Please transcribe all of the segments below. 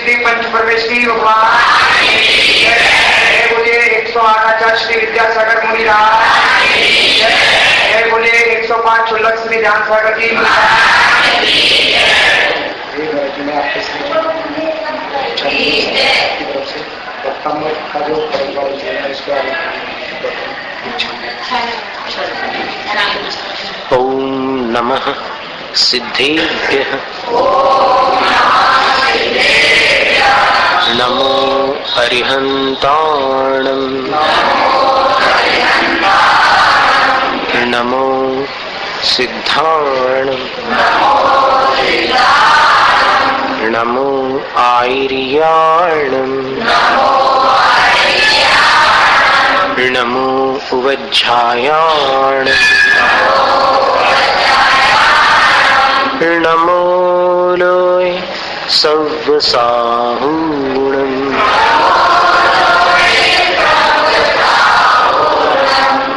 सिद्धि पंच परमेश्वरी भगवान बोलिए 108 आचार्य श्री विद्यासागर मुनि राज बोलिए 105 चुल्लक श्री ध्यान सागर जी ओम नमः सिद्धेभ्यः नमो अरिहन्ताणं नमो सिद्धाणं नमो आयर्याणं नमो उवज्झायाणं नमो लोय सव्वसाहूणम्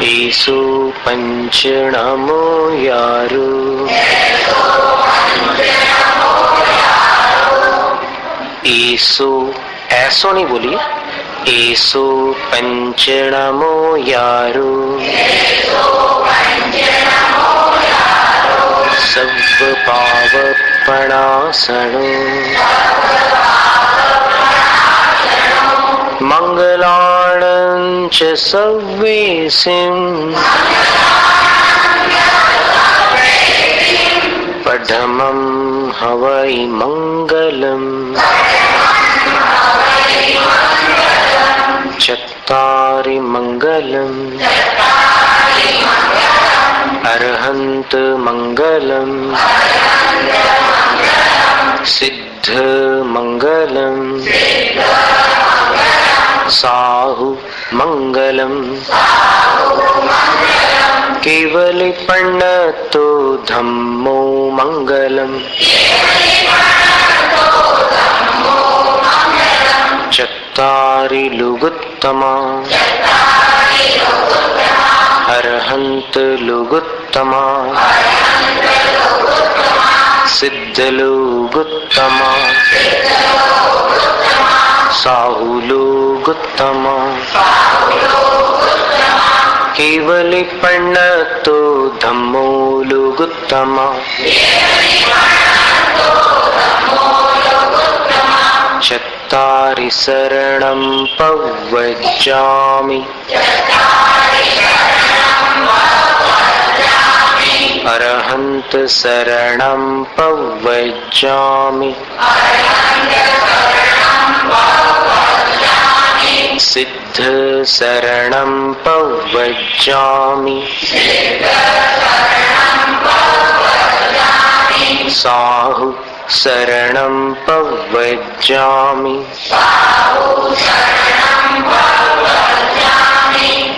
एसो पंच नमो यारो एसो ऐसो नहीं बोलिए एसो पंच नमो यारो सव्व पावपणासनो मंगलाणं च सव्वेसिं पठमं हवै मंगलम् चत्तारि मंगलम् अर्हन्त मंगलम् सिद्ध मंगलम् साहु मंगलम् केवलिपण्णतो धम्मो मंगलम् चत्तारि लुगुत्तमा अर्हन्त लुगुत्तमा सिद्ध लुगुत्तमा साहु लुगुत्तमा केवलिपण्णतो धम्मो लुगुत्तमा चत्तारि शरणं पव्वज्जामि अरहन्त शरणं पव्वज्जामि सिद्ध शरणं पव्वज्जामि साहु शरणं पव्वज्जामि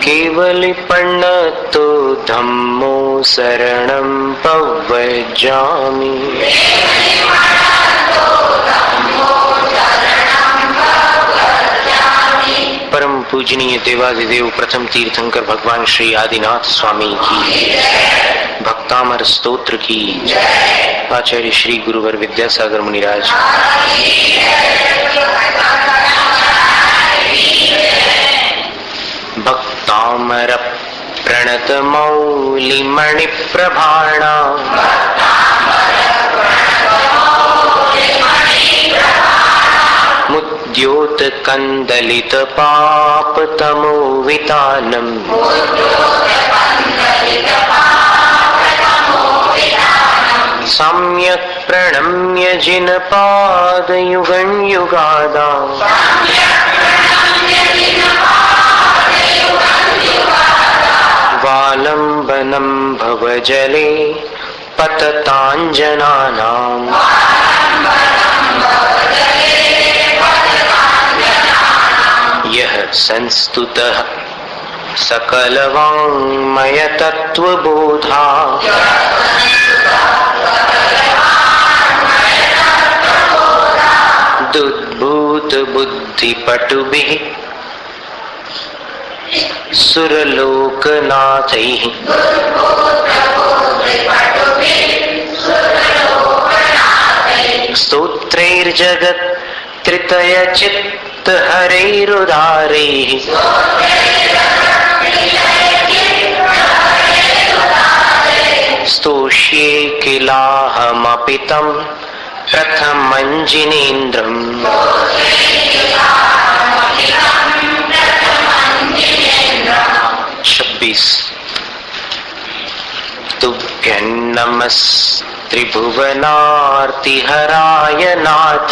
केवलिपण्णतो धम्मो शरणं पव्वज्जामि परम पूजनीय देवादिदेव प्रथम तीर्थंकर भगवान श्री आदिनाथ स्वामी की भक्तामर स्तोत्र की आचार्य श्री गुरुवर विद्यासागर मुनिराज भक्तामर प्रणत मौलि मणि प्रभाणा मुद्योत कंदलित पाप तमो वितानम सम्यक प्रणम्य जिन पाद युगं युगादा वालंबनं भवजले पतताञ्जनानां यः संस्तुतः सकलवाङ्मय तत्त्वबोधा दुद्भूत बुद्धिपटुभिः सुरलोकनाथैः स्तोत्रैर्जगत् त्रितय चित्त हरैरुदारे स्तोष्ये किलाहमपि तं प्रथमञ्जिनेन्द्रम्। 26 तुभ्यं नमस्त्रिभुवनार्तिहराय नाथ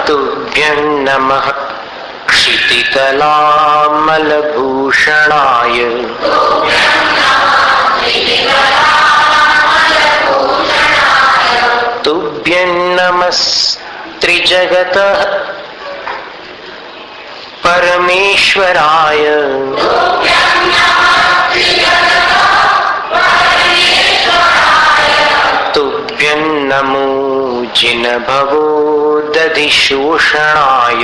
तुभ्यं नमः क्षितितलामलभूषणाय तुभ्यं नमस्त्रिजगतः परमेश्वराय तुभ्यं नमो जिनभवो दधिशोषणाय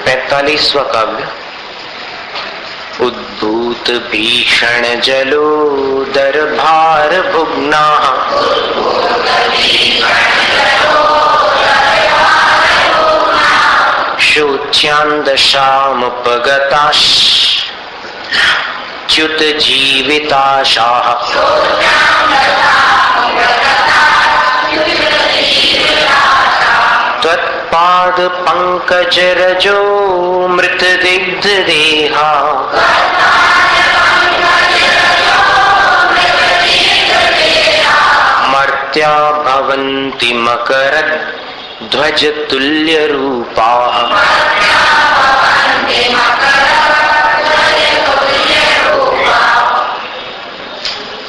पैंतालीसवां काव्य। उद्भूत भीषण जलोदर भार भुग्ना शोच्यान्दशामुपगताश्च्युत जीविताशाः त्वत्पाद पंकज रजो मृत दिग्ध देहा मर्त्या भवन्ति मकरद् ध्वज तुल्य रूपाः।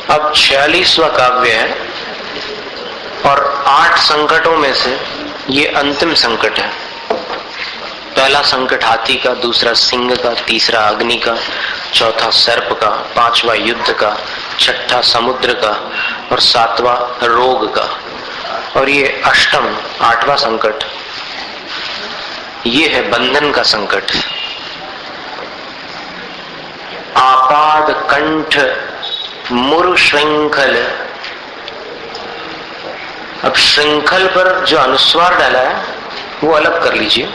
अब 46वां काव्य है और 8 संकटों में से ये अंतिम संकट है। पहला संकट हाथी का, दूसरा सिंह का, तीसरा अग्नि का, चौथा सर्प का, 5वां युद्ध का, छठा समुद्र का और 7वां रोग का और ये अष्टम 8वां संकट ये है बंधन का संकट। आपाद कंठ मुरु श्रृंखल। अब श्रृंखल पर जो अनुस्वार डाला है वो अलग कर लीजिए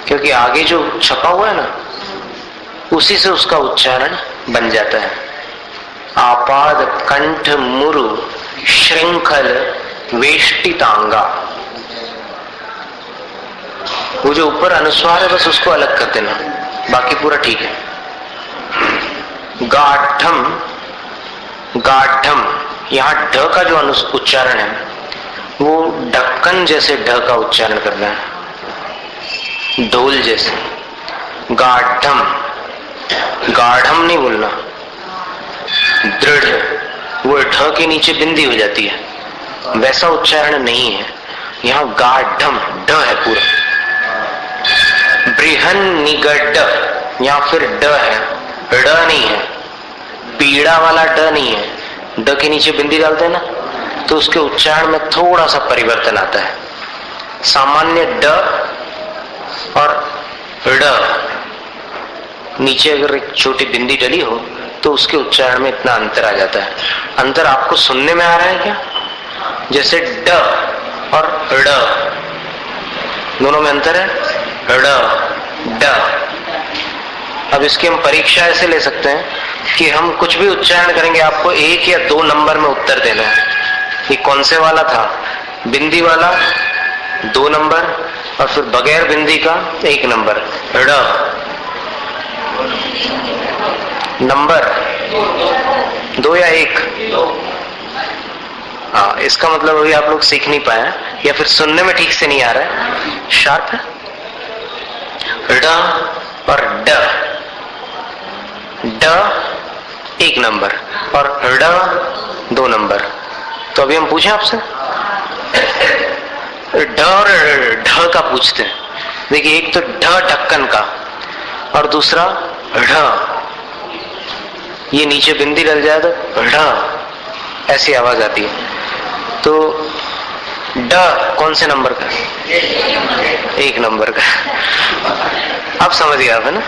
क्योंकि आगे जो छपा हुआ है ना उसी से उसका उच्चारण बन जाता है। आपाद कंठ मुरु श्रृंखल वेष्टितांगा। वो जो ऊपर अनुस्वार है बस उसको अलग कर देना, बाकी पूरा ठीक है। गाढ़म, गाढ़म, यहाँ ढ का जो उच्चारण है वो ढक्कन जैसे ढ का उच्चारण करना है, ढोल जैसे। गाढ़म, गाढ़म नहीं बोलना। दृढ़, वो ढ के नीचे बिंदी हो जाती है, वैसा उच्चारण नहीं है। यहाँ गाढ़म ढ है पूरा। बृहन निगड्ड, यहाँ फिर ड है, ड नहीं है। पीड़ा वाला ड नहीं है, ड के नीचे बिंदी डालते हैं ना तो उसके उच्चारण में थोड़ा सा परिवर्तन आता है। सामान्य ड और ड नीचे अगर एक छोटी बिंदी डली हो तो उसके उच्चारण में इतना अंतर आ जाता है। अंतर आपको सुनने में आ रहा है क्या? जैसे ड और ड दोनों में अंतर है। ड ड। अब इसकी हम परीक्षा ऐसे ले सकते हैं कि हम कुछ भी उच्चारण करेंगे आपको 1 या 2 नंबर में उत्तर देना है। ये कौन से वाला था? बिंदी वाला 2 नंबर और फिर बगैर बिंदी का 1 नंबर। ड नंबर 2 या 1? हाँ, इसका मतलब अभी आप लोग सीख नहीं पाए या फिर सुनने में ठीक से नहीं आ रहा है। शार्प है। ड और ड, ड 1 नंबर और ड 2 नंबर। तो अभी हम पूछें आपसे ढ और ढ का पूछते हैं। देखिए एक तो ढ ढक्कन का और दूसरा ढ, ये नीचे बिंदी डल जाए तो ढ ऐसी आवाज आती है। तो ड कौन से नंबर का? 1 नंबर का। अब समझ गया है ना?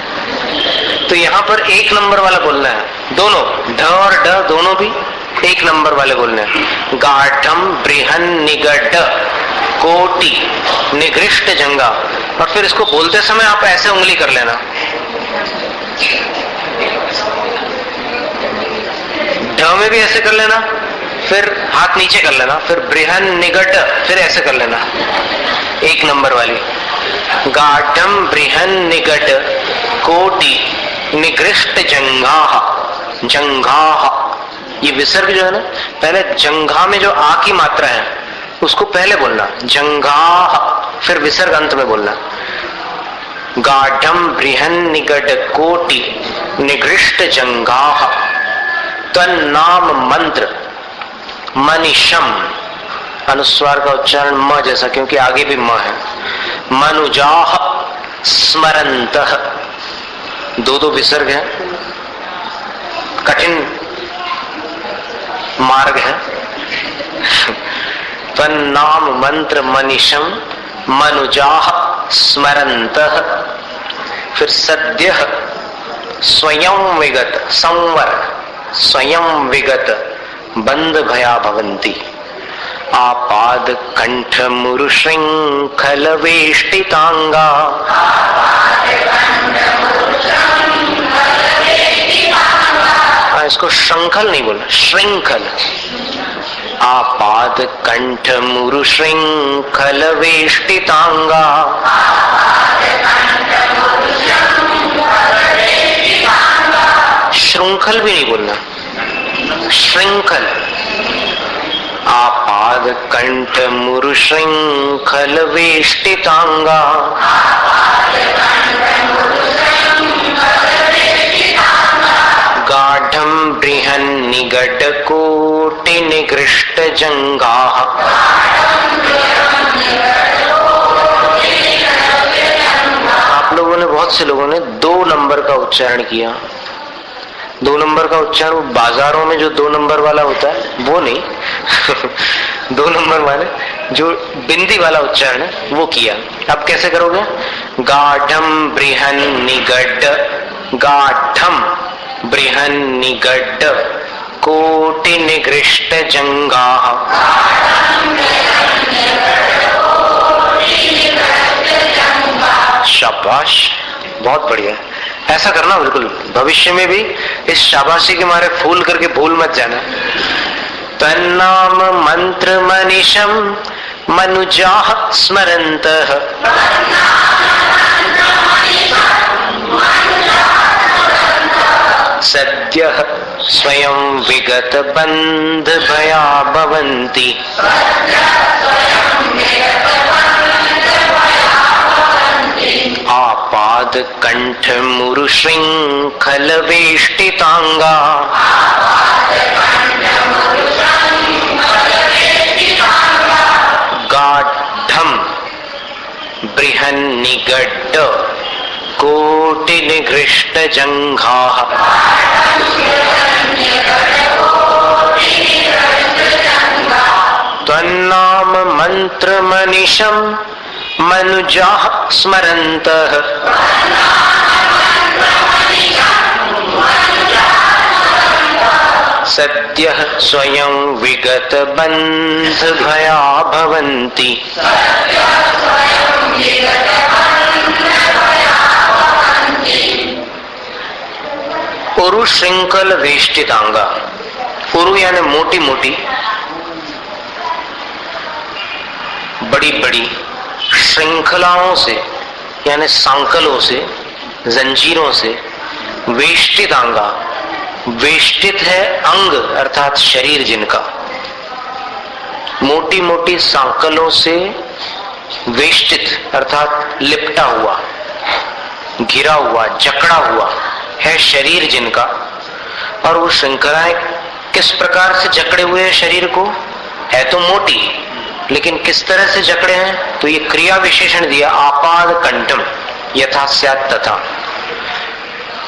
तो यहाँ पर 1 नंबर वाला बोलना है, दोनों ढ और ड दोनों भी 1 नंबर वाले बोलने हैं। गाढ़म बृहन निगड कोटि निगृष्ट जंगा। और फिर इसको बोलते समय आप ऐसे उंगली कर लेना, ढ में भी ऐसे कर लेना, फिर हाथ नीचे कर लेना, फिर बृहन निगड, फिर ऐसे कर लेना 1 नंबर वाली। गाढ़म बृहन निगड कोटि निगृष्ट जंगाह। जंगाह ये विसर्ग जो है ना, पहले जंघा में जो आ की मात्रा है उसको पहले बोलना, जंगाह, फिर विसर्ग अंत में बोलना। गाढ़म बृहन निगड कोटि निगृष्ट जंगाह तन्नाम मंत्र मनीषम। अनुस्वार का उच्चारण म जैसा, क्योंकि आगे भी म है। मनुजाह स्मरन्तः, 2 विसर्ग है, कठिन मार्ग है। तन्नाम मंत्र मनीषम मनुजाह स्मरन्तः। फिर सद्यः स्वयं विगत, संवर स्वयं विगत बंध भया भवन्ति। आपाद कंठ मुरु श्रृंखल वेष्टितांगा। इसको श्रृंखल नहीं बोलना, श्रृंखल। आपाद कंठ मुरु श्रृंखल वेष्टितांगा। श्रृंखल भी नहीं बोलना, श्रृंखल। आपाद कंठ मुरु श्रृंखल वेष्टितांगा। गाढ़म बृहन निगड कोटि निगृष्ट जंगाह। आप लोगों ने, बहुत से लोगों ने 2 नंबर का उच्चारण किया। 2 नंबर का उच्चारण बाजारों में जो 2 नंबर वाला होता है वो नहीं 2 नंबर वाले जो बिंदी वाला उच्चारण है वो किया। अब कैसे करोगे? गाढ़म बृहन निगड, गाढ़म बृहन निगड कोटि निगृष्ट जंगाह। शाबाश, बहुत बढ़िया। ऐसा करना बिल्कुल, भविष्य में भी इस शाबाशी के मारे फूल करके भूल मत जाना। तन्नाम मंत्र मनीषम मनुजाह स्मरन्तः। सद्यः स्वयं विगत बंध भया भवन्ति। आपाद कंठ मुरु श्रृंखल वेष्टितांगा। गाढ़म बृहन निगड कोटि निगृष्ट जंघाः। त्वन्नाम मंत्र मनीषम मनुजाः स्मरन्तः। सद्यः स्वयं विगत बंध भया भवन्ति। उरु श्रृंखल वेष्टितांगा। उरु यानी मोटी मोटी, बड़ी बड़ी, श्रृंखलाओं से यानी सांकलों से, जंजीरों से। वेष्टितांगा, वेष्टित है अंग अर्थात शरीर जिनका, मोटी मोटी सांकलों से वेष्टित अर्थात लिपटा हुआ, घिरा हुआ, जकड़ा हुआ है शरीर जिनका। और वो श्रृंखलाएं किस प्रकार से जकड़े हुए हैं शरीर को? है तो मोटी, लेकिन किस तरह से जकड़े हैं? तो ये क्रिया विशेषण दिया, आपाद कंठम यथा स्यात् तथा।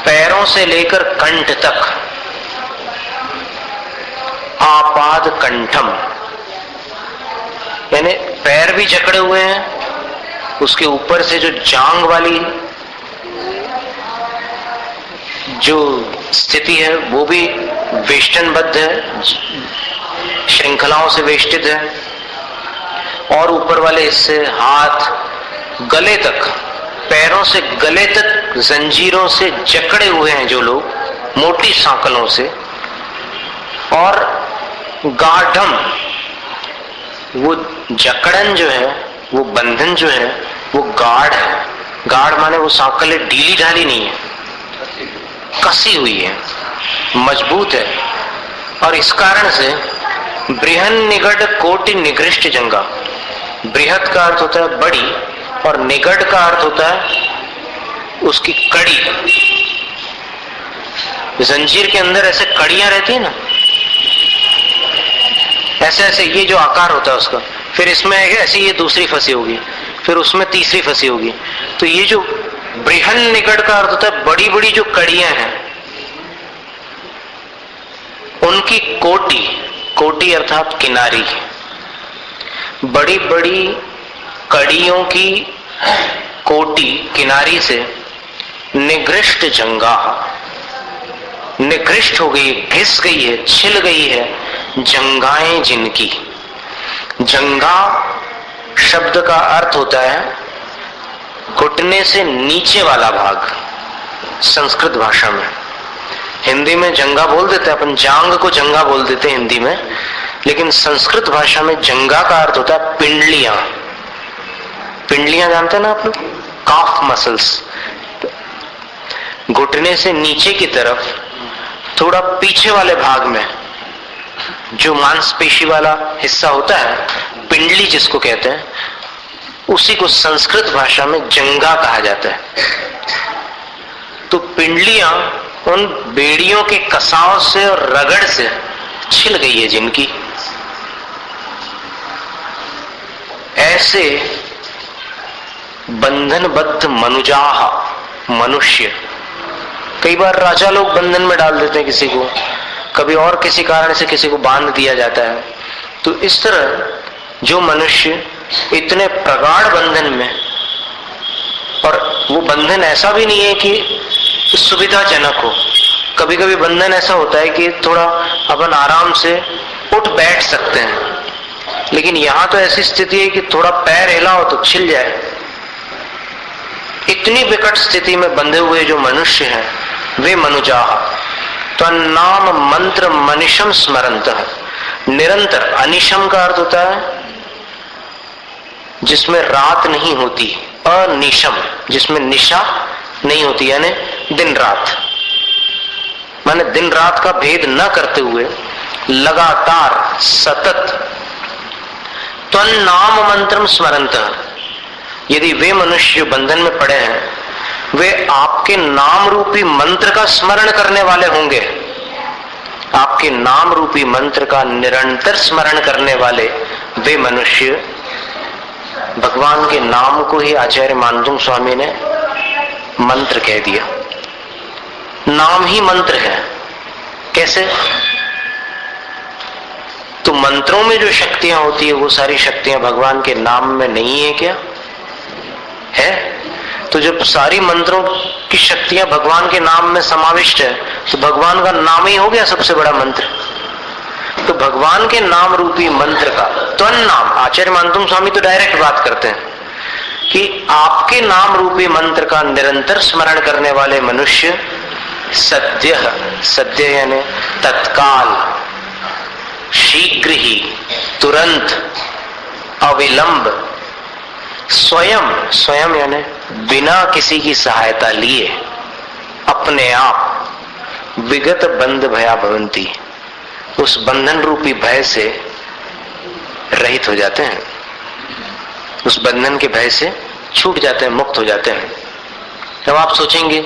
पैरों से लेकर कंठ तक, आपाद कंठम यानी पैर भी जकड़े हुए हैं, उसके ऊपर से जो जांग वाली जो स्थिति है वो भी वेष्टनबद्ध है, श्रृंखलाओं से वेष्टित है, और ऊपर वाले हिस्से हाथ गले तक, पैरों से गले तक जंजीरों से जकड़े हुए हैं जो लोग, मोटी सांकलों से। और गाढ़म, वो जकड़न जो है, वो बंधन जो है वो गाढ़ है। गाढ़ माने वो सांकलें ढीली ढाली नहीं है, कसी हुई है, मजबूत है। और इस कारण से बृहन निगड़ कोटि निगृष्ट जंगा, बृहत का अर्थ होता है बड़ी और निगड़ का अर्थ होता है उसकी कड़ी। जंजीर के अंदर ऐसे कड़ियां रहती है ना, ऐसे ऐसे ये जो आकार होता है उसका, फिर इसमें ऐसी ये दूसरी फंसी होगी, फिर उसमें तीसरी फंसी होगी। तो ये जो बृहन निकट का अर्थ होता है बड़ी बड़ी जो कड़ियां हैं, उनकी कोटि, कोटि अर्थात किनारी, बड़ी बड़ी कड़ियों की कोटि किनारी से निगृष्ट जंगा, निकृष्ट हो गई, घिस गई है, छिल गई है जंगाएं जिनकी। जंगा शब्द का अर्थ होता है घुटने से नीचे वाला भाग, संस्कृत भाषा में। हिंदी में जंगा बोल देते हैं अपन, जांग को जंगा बोल देते हैं हिंदी में, लेकिन संस्कृत भाषा में जंगा का अर्थ होता है पिंडलियां। पिंडलियां जानते हैं ना आप लोग, काफ मसल्स। घुटने से नीचे की तरफ थोड़ा पीछे वाले भाग में जो मांसपेशी वाला हिस्सा होता है, पिंडली जिसको कहते हैं, उसी को संस्कृत भाषा में जंगा कहा जाता है। तो पिंडलियां उन बेड़ियों के कसाव से और रगड़ से छिल गई है जिनकी। ऐसे बंधनबद्ध मनुजाह, मनुष्य, कई बार राजा लोग बंधन में डाल देते हैं किसी को, कभी और किसी कारण से किसी को बांध दिया जाता है। तो इस तरह जो मनुष्य इतने प्रगाढ़ बंधन में, और वो बंधन ऐसा भी नहीं है कि सुविधाजनक हो, कभी कभी बंधन ऐसा होता है कि थोड़ा अपन आराम से उठ बैठ सकते हैं, लेकिन यहां तो ऐसी स्थिति है कि थोड़ा पैर हिलाओ तो छिल जाए। इतनी विकट स्थिति में बंधे हुए जो मनुष्य हैं वे मनुजाह। तो नाम मंत्र मनिशम स्मरंत, निरंतर, अनिशम का अर्थ होता है जिसमें रात नहीं होती, अनिशम जिसमें निशा नहीं होती, यानी दिन रात, माने दिन रात का भेद न करते हुए लगातार सतत। तो नाम मंत्रम स्मरंत, यदि वे मनुष्य बंधन में पड़े हैं वे आपके नाम रूपी मंत्र का स्मरण करने वाले होंगे, आपके नाम रूपी मंत्र का निरंतर स्मरण करने वाले वे मनुष्य। भगवान के नाम को ही आचार्य मानतुंग स्वामी ने मंत्र कह दिया। नाम ही मंत्र है। कैसे? तो मंत्रों में जो शक्तियां होती है वो सारी शक्तियां भगवान के नाम में नहीं है क्या? है। तो जब सारी मंत्रों की शक्तियां भगवान के नाम में समाविष्ट है तो भगवान का नाम ही हो गया सबसे बड़ा मंत्र। तो भगवान के नाम रूपी मंत्र का त्वन नाम, आचार्य मानतुंग स्वामी तो डायरेक्ट बात करते हैं कि आपके नाम रूपी मंत्र का निरंतर स्मरण करने वाले मनुष्य सद्य, सद्य यानी तत्काल, शीघ्र ही, तुरंत, अविलंब, स्वयं, स्वयं यानी बिना किसी की सहायता लिए अपने आप विगत बंध भया भवंती, उस बंधन रूपी भय से रहित हो जाते हैं, उस बंधन के भय से छूट जाते हैं, मुक्त हो जाते हैं। तब आप सोचेंगे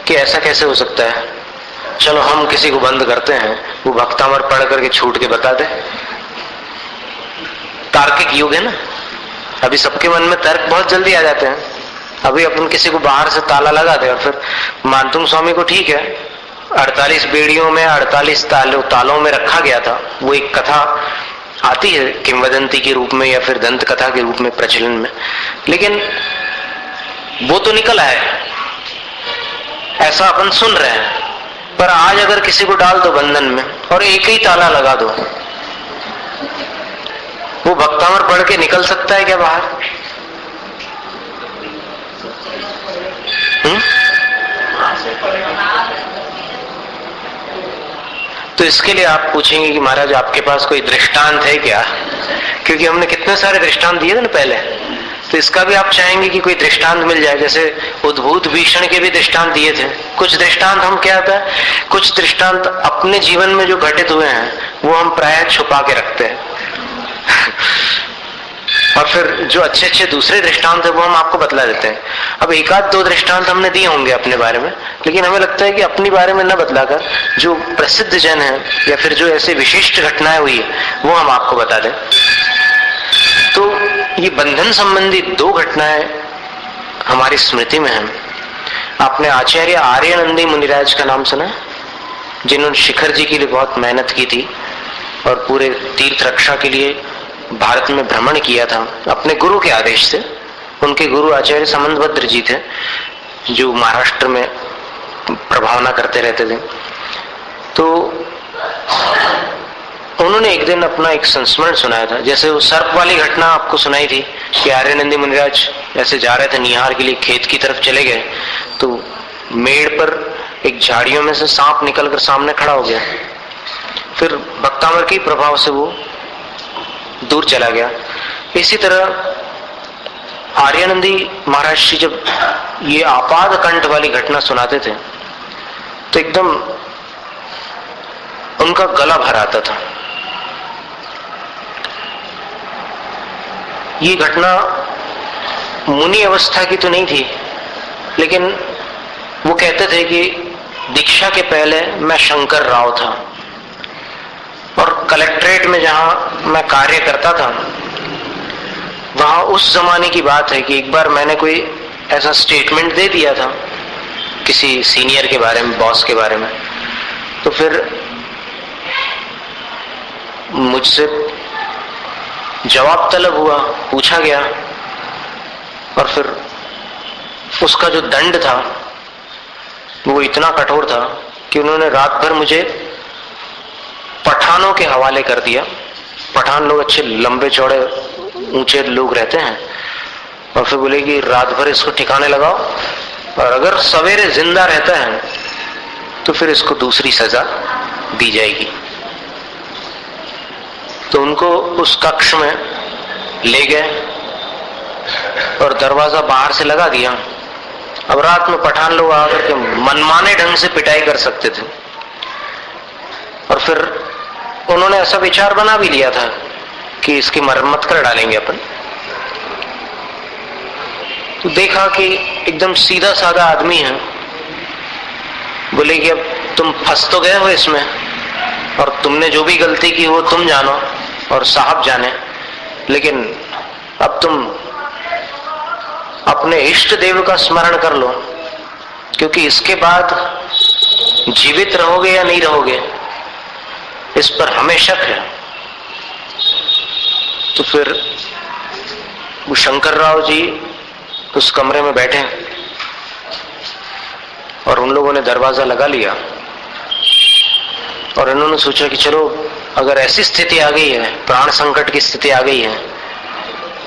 कि ऐसा कैसे हो सकता है, चलो हम किसी को बंद करते हैं, वो भक्तामर पढ़ करके छूट के बता दे। तार्किक युग है ना, अभी सबके मन में तर्क बहुत जल्दी आ जाते हैं। अभी अपन किसी को बाहर से ताला लगा दे, और फिर मानतुंग स्वामी को ठीक है 48 बेड़ियों में 48 तालों में रखा गया था, वो एक कथा आती है किंवदंती के रूप में या फिर दंत कथा के रूप में प्रचलन में, लेकिन वो तो निकल आए, ऐसा अपन सुन रहे हैं। पर आज अगर किसी को डाल दो बंधन में और एक ही ताला लगा दो, वो भक्तामर पढ़ के निकल सकता है क्या बाहर? तो इसके लिए आप पूछेंगे कि महाराज आपके पास कोई दृष्टांत है क्या? क्योंकि हमने कितने सारे दृष्टांत दिए थे ना पहले, तो इसका भी आप चाहेंगे कि कोई दृष्टांत मिल जाए। जैसे उद्भूत भीषण के भी दृष्टांत दिए थे। कुछ दृष्टांत हम क्या होता है, कुछ दृष्टांत अपने जीवन में जो घटित हुए हैं वो हम प्रायः छुपा के रखते हैं और फिर जो अच्छे अच्छे दूसरे दृष्टांत है वो हम आपको बतला देते हैं। अब एक आध दो दृष्टांत हमने दिए होंगे अपने बारे में, लेकिन हमें लगता है कि अपने बारे में न बतलाकर जो प्रसिद्ध जन है या फिर जो ऐसे विशिष्ट घटनाएं हुई है वो हम आपको बता दें। तो ये बंधन संबंधी दो घटनाएं हमारी स्मृति में हैं। आपने आचार्य आर्यानंदी मुनिराज का नाम सुना है, जिन्होंने शिखर जी के लिए बहुत मेहनत की थी और पूरे तीर्थ रक्षा के लिए भारत में भ्रमण किया था अपने गुरु के आदेश से। उनके गुरु आचार्य समंतभद्र जी थे, जो महाराष्ट्र में प्रभावना करते रहते थे। तो उन्होंने एक दिन अपना एक संस्मरण सुनाया था। जैसे वो सर्प वाली घटना आपको सुनाई थी कि आर्यानंदी मुनिराज ऐसे जा रहे थे निहार के लिए, खेत की तरफ चले गए तो मेड़ पर एक झाड़ियों में से सांप निकलकर सामने खड़ा हो गया। फिर भक्तामर के प्रभाव से वो दूर चला गया। इसी तरह आर्यानंदी महाराज जी जब ये आपाद कंठ वाली घटना सुनाते थे तो एकदम उनका गला भर आता था। ये घटना मुनि अवस्था की तो नहीं थी, लेकिन वो कहते थे कि दीक्षा के पहले मैं शंकर राव था और कलेक्ट्रेट में जहां मैं कार्य करता था वहां उस जमाने की बात है कि एक बार मैंने कोई ऐसा स्टेटमेंट दे दिया था किसी सीनियर के बारे में, बॉस के बारे में। तो फिर मुझसे जवाब तलब हुआ, पूछा गया और फिर उसका जो दंड था वो इतना कठोर था कि उन्होंने रात भर मुझे पठानों के हवाले कर दिया। पठान लोग अच्छे लंबे चौड़े ऊंचे लोग रहते हैं और फिर बोले कि रात भर इसको ठिकाने लगाओ और अगर सवेरे जिंदा रहता है तो फिर इसको दूसरी सजा दी जाएगी। तो उनको उस कक्ष में ले गए और दरवाजा बाहर से लगा दिया। अब रात में पठान लोग आकर के मनमाने ढंग से पिटाई कर सकते थे और फिर उन्होंने ऐसा विचार बना भी लिया था कि इसकी मरम्मत कर डालेंगे अपन। तो देखा कि एकदम सीधा साधा आदमी है। बोले कि अब तुम फंस तो गए हो इसमें और तुमने जो भी गलती की वो तुम जानो और साहब जाने, लेकिन अब तुम अपने इष्ट देव का स्मरण कर लो, क्योंकि इसके बाद जीवित रहोगे या नहीं रहोगे इस पर हमें शक है। तो फिर वो शंकर राव जी उस कमरे में बैठे और उन लोगों ने दरवाजा लगा लिया और इन्होंने सोचा कि चलो अगर ऐसी स्थिति आ गई है, प्राण संकट की स्थिति आ गई है,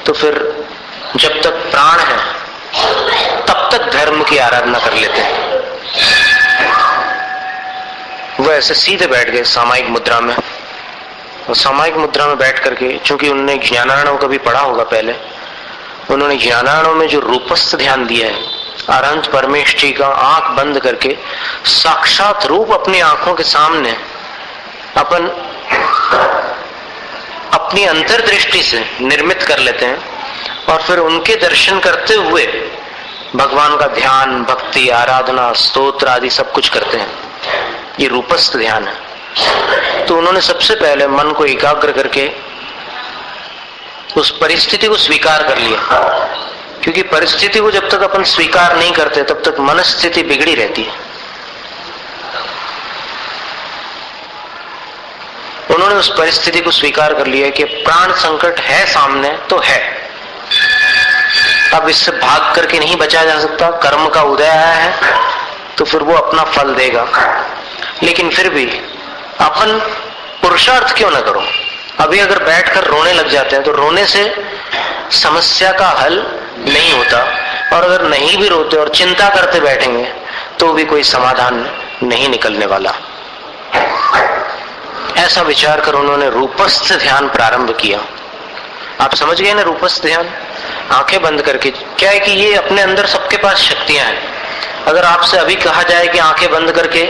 तो फिर जब तक प्राण है तब तक धर्म की आराधना कर लेते हैं। वो ऐसे सीधे बैठ गए सामायिक मुद्रा में और सामायिक मुद्रा में बैठ करके, चूंकि उन्होंने ज्ञानार्णव कभी पढ़ा होगा पहले, उन्होंने ज्ञानार्णव में जो रूपस्थ ध्यान दिया है, अनंत परमेश जी का आंख बंद करके साक्षात रूप अपनी आंखों के सामने अपन अपनी अंतर्दृष्टि से निर्मित कर लेते हैं और फिर उनके दर्शन करते हुए भगवान का ध्यान, भक्ति, आराधना, स्तोत्र आदि सब कुछ करते हैं। ये रूपस्थ ध्यान है। तो उन्होंने सबसे पहले मन को एकाग्र करके उस परिस्थिति को स्वीकार कर लिया, क्योंकि परिस्थिति को जब तक अपन स्वीकार नहीं करते तब तक मनस्थिति बिगड़ी रहती है। उन्होंने उस परिस्थिति को स्वीकार कर लिया कि प्राण संकट है सामने तो है, अब इससे भाग करके नहीं बचा जा सकता, कर्म का उदय आया है तो फिर वो अपना फल देगा। लेकिन फिर भी अपन पुरुषार्थ क्यों ना करो। अभी अगर बैठकर रोने लग जाते हैं तो रोने से समस्या का हल नहीं होता, और अगर नहीं भी रोते और चिंता करते बैठेंगे तो भी कोई समाधान नहीं निकलने वाला। ऐसा विचार कर उन्होंने रूपस्थ ध्यान प्रारंभ किया। आप समझ गए ना रूपस्थ ध्यान? आंखें बंद करके। क्या है कि ये अपने अंदर सबके पास शक्तियां हैं। अगर आपसे अभी कहा जाए कि आंखें बंद करके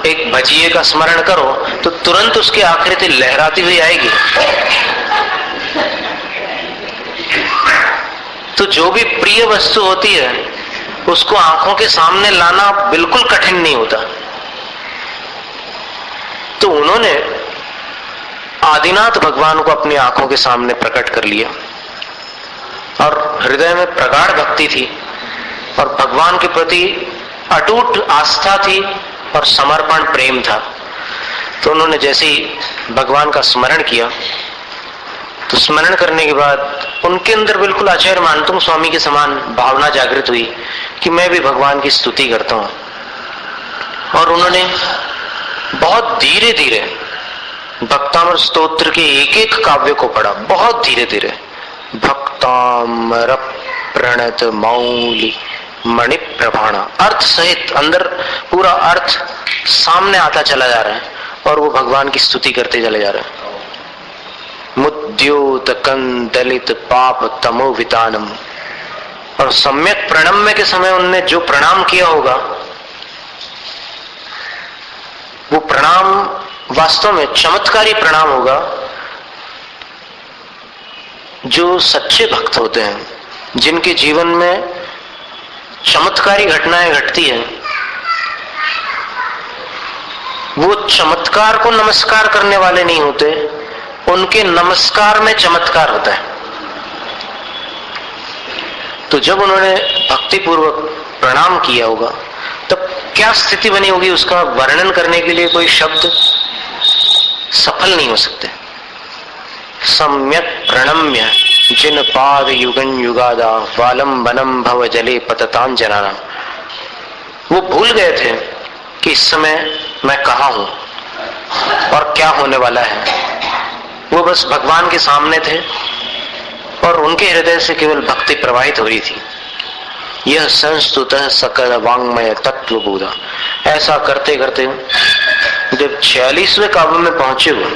एक भजिए का स्मरण करो तो तुरंत उसकी आकृति लहराती हुई आएगी। तो जो भी प्रिय वस्तु होती है उसको आंखों के सामने लाना बिल्कुल कठिन नहीं होता। तो उन्होंने आदिनाथ भगवान को अपनी आंखों के सामने प्रकट कर लिया, और हृदय में प्रगाढ़ भक्ति थी और भगवान के प्रति अटूट आस्था थी और समर्पण प्रेम था। तो उन्होंने जैसे ही भगवान का स्मरण किया तो स्मरण करने के बाद उनके अंदर बिल्कुल आचार्य मानतुंग स्वामी के समान भावना जागृत हुई कि मैं भी भगवान की स्तुति करता हूं। और उन्होंने बहुत धीरे धीरे भक्तामर स्तोत्र के एक एक काव्य को पढ़ा, बहुत धीरे धीरे। भक्तामर प्रणत मौली मणि प्रभाणा, अर्थ सहित अंदर पूरा अर्थ सामने आता चला जा रहा है और वो भगवान की स्तुति करते चले जा रहे हैं। मुद्योत कंदलित पाप तमो वितानम, और सम्यक प्रणम्य के समय उनने जो प्रणाम किया होगा वो प्रणाम वास्तव में चमत्कारी प्रणाम होगा। जो सच्चे भक्त होते हैं, जिनके जीवन में चमत्कारी घटनाएं घटती हैं, वो चमत्कार को नमस्कार करने वाले नहीं होते, उनके नमस्कार में चमत्कार होता है। तो जब उन्होंने भक्ति पूर्वक प्रणाम किया होगा तब क्या स्थिति बनी होगी उसका वर्णन करने के लिए कोई शब्द सफल नहीं हो सकते। सम्यक प्रणम्य जिन पाद युगन युगादा वालंबनम भव जले पततांजनाना, वो भूल गए थे कि इस समय मैं कहाँ हूं और क्या होने वाला है। वो बस भगवान के सामने थे और उनके हृदय से केवल भक्ति प्रवाहित हो रही थी। यह संस्तुतः सकल वांग्मय तत्व बोधा। ऐसा करते करते जब 46वें काव्य में पहुंचे हुए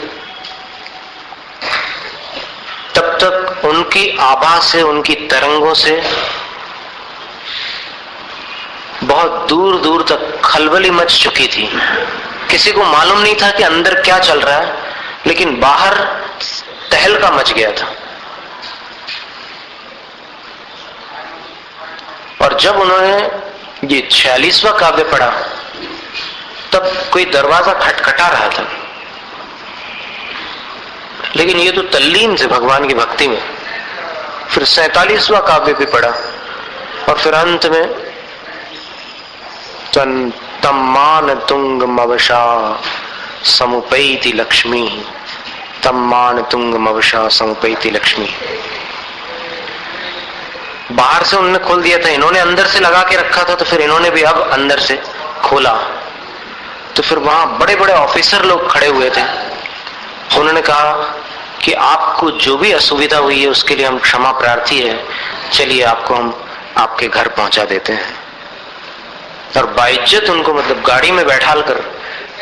तब तक उनकी आभा से, उनकी तरंगों से बहुत दूर दूर तक खलबली मच चुकी थी। किसी को मालूम नहीं था कि अंदर क्या चल रहा है, लेकिन बाहर तहलका मच गया था। और जब उन्होंने ये 46वां काव्य पढ़ा तब कोई दरवाजा खटखटा रहा था, लेकिन ये तो तल्लीन थे भगवान की भक्ति में। फिर 47वां काव्य भी पढ़ा और फिर अंत में तम्मान तुंग मवशा समुपैति लक्ष्मी, तम्मान तुंग मवशा समुपैति लक्ष्मी। बाहर से उन्होंने खोल दिया था, इन्होंने अंदर से लगा के रखा था, तो फिर इन्होंने भी अब अंदर से खोला। तो फिर वहां बड़े बड़े ऑफिसर लोग खड़े हुए थे। उन्होंने कहा कि आपको जो भी असुविधा हुई है उसके लिए हम क्षमा प्रार्थी है, चलिए आपको हम आपके घर पहुंचा देते हैं। और बाइज्जत उनको मतलब गाड़ी में बैठाल कर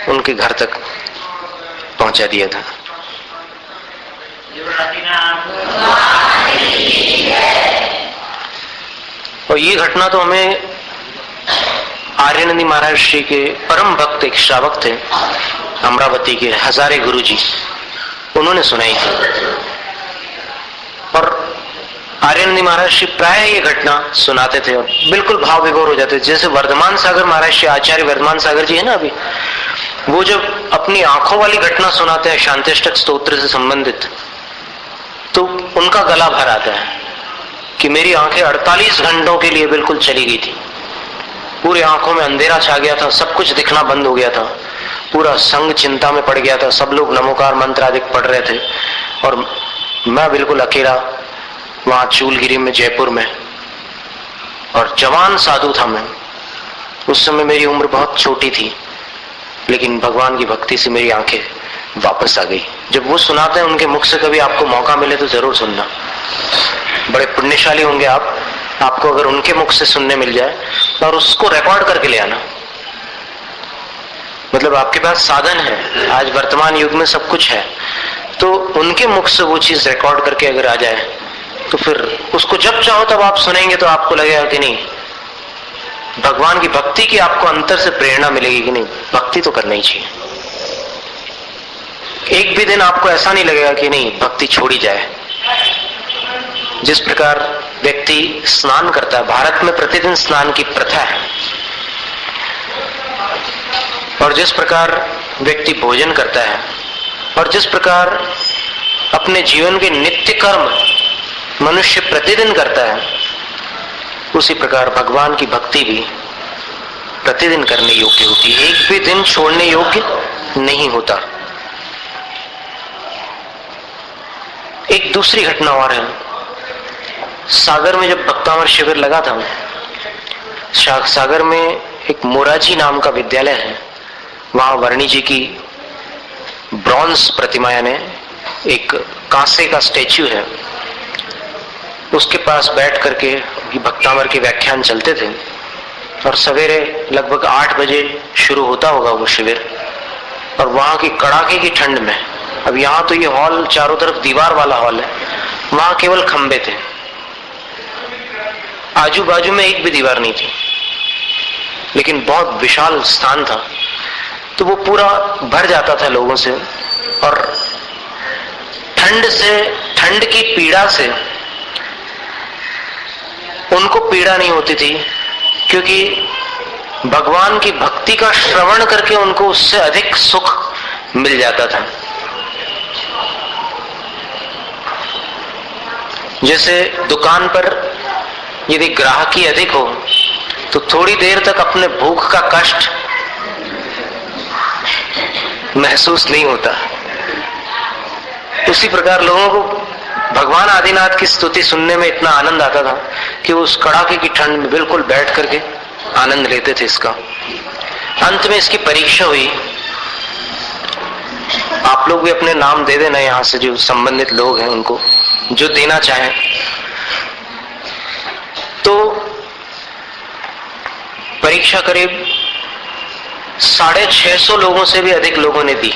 उनके घर तक पहुंचा दिया था। और ये घटना तो हमें आर्यनंदी महाराज श्री के परम भक्त एक श्रावक थे अमरावती के, हजारे गुरुजी, उन्होंने सुनाई थी। और आर्यनंदी महाराज श्री प्राय ये घटना सुनाते थे और बिल्कुल भाव विभोर हो जाते थे। जैसे वर्धमान सागर महाराज श्री, आचार्य वर्धमान सागर जी है ना अभी, वो जब अपनी आंखों वाली घटना सुनाते हैं शांतिष्ठक स्तोत्र से संबंधित, तो उनका गला भर आता है कि मेरी आंखें 48 घंटों के लिए बिल्कुल चली गई थी, पूरी आंखों में अंधेरा छा गया था, सब कुछ दिखना बंद हो गया था। पूरा संघ चिंता में पड़ गया था। सब लोग नमोकार मंत्र आदि पढ़ रहे थे और मैं बिल्कुल अकेला वहां चूलगिरी में, जयपुर में, और जवान साधु था मैं। उस समय मेरी उम्र बहुत छोटी थी, लेकिन भगवान की भक्ति से मेरी आंखें वापस आ गई। जब वो सुनाते हैं उनके मुख से, कभी आपको मौका मिले तो जरूर सुनना। बड़े पुण्यशाली होंगे आपको अगर उनके मुख से सुनने मिल जाए और उसको रिकॉर्ड करके ले आना। मतलब आपके पास साधन है, आज वर्तमान युग में सब कुछ है, तो उनके मुख से वो चीज रिकॉर्ड करके अगर आ जाए तो फिर उसको जब चाहो तब आप सुनेंगे तो आपको लगेगा कि नहीं, भगवान की भक्ति की आपको अंतर से प्रेरणा मिलेगी कि नहीं, भक्ति तो करना ही चाहिए। एक भी दिन आपको ऐसा नहीं लगेगा कि नहीं भक्ति छोड़ी जाए। जिस प्रकार व्यक्ति स्नान करता है, भारत में प्रतिदिन स्नान की प्रथा है, और जिस प्रकार व्यक्ति भोजन करता है, और जिस प्रकार अपने जीवन के नित्य कर्म मनुष्य प्रतिदिन करता है, उसी प्रकार भगवान की भक्ति भी प्रतिदिन करने योग्य होती है, एक भी दिन छोड़ने योग्य नहीं होता। एक दूसरी घटना और है। सागर में जब भक्तामर शिविर लगा था, सागर में एक मोराजी नाम का विद्यालय है, वहां वर्णी जी की ब्रॉन्ज प्रतिमा, यानी एक कांसे का स्टैच्यू है, उसके पास बैठ करके भक्तामर के व्याख्यान चलते थे। और सवेरे लगभग 8 बजे शुरू होता होगा वो शिविर, और वहां की कड़ाके की ठंड में, अब यहाँ तो ये हॉल चारों तरफ दीवार वाला हॉल है, वहां केवल खंबे थे, आजू बाजू में एक भी दीवार नहीं थी, लेकिन बहुत विशाल स्थान था, तो वो पूरा भर जाता था लोगों से। और ठंड की पीड़ा से उनको पीड़ा नहीं होती थी, क्योंकि भगवान की भक्ति का श्रवण करके उनको उससे अधिक सुख मिल जाता था। जैसे दुकान पर यदि ग्राहकी अधिक हो तो थोड़ी देर तक अपने भूख का कष्ट महसूस नहीं होता, उसी प्रकार लोगों को भगवान आदिनाथ की स्तुति सुनने में इतना आनंद आता था कि वो उस कड़ाके की ठंड में बिल्कुल बैठ करके आनंद लेते थे इसका। अंत में इसकी परीक्षा हुई। आप लोग भी अपने नाम दे देना यहां से, जो संबंधित लोग हैं उनको, जो देना चाहें। तो परीक्षा करीब 650 लोगों से भी अधिक लोगों ने दी,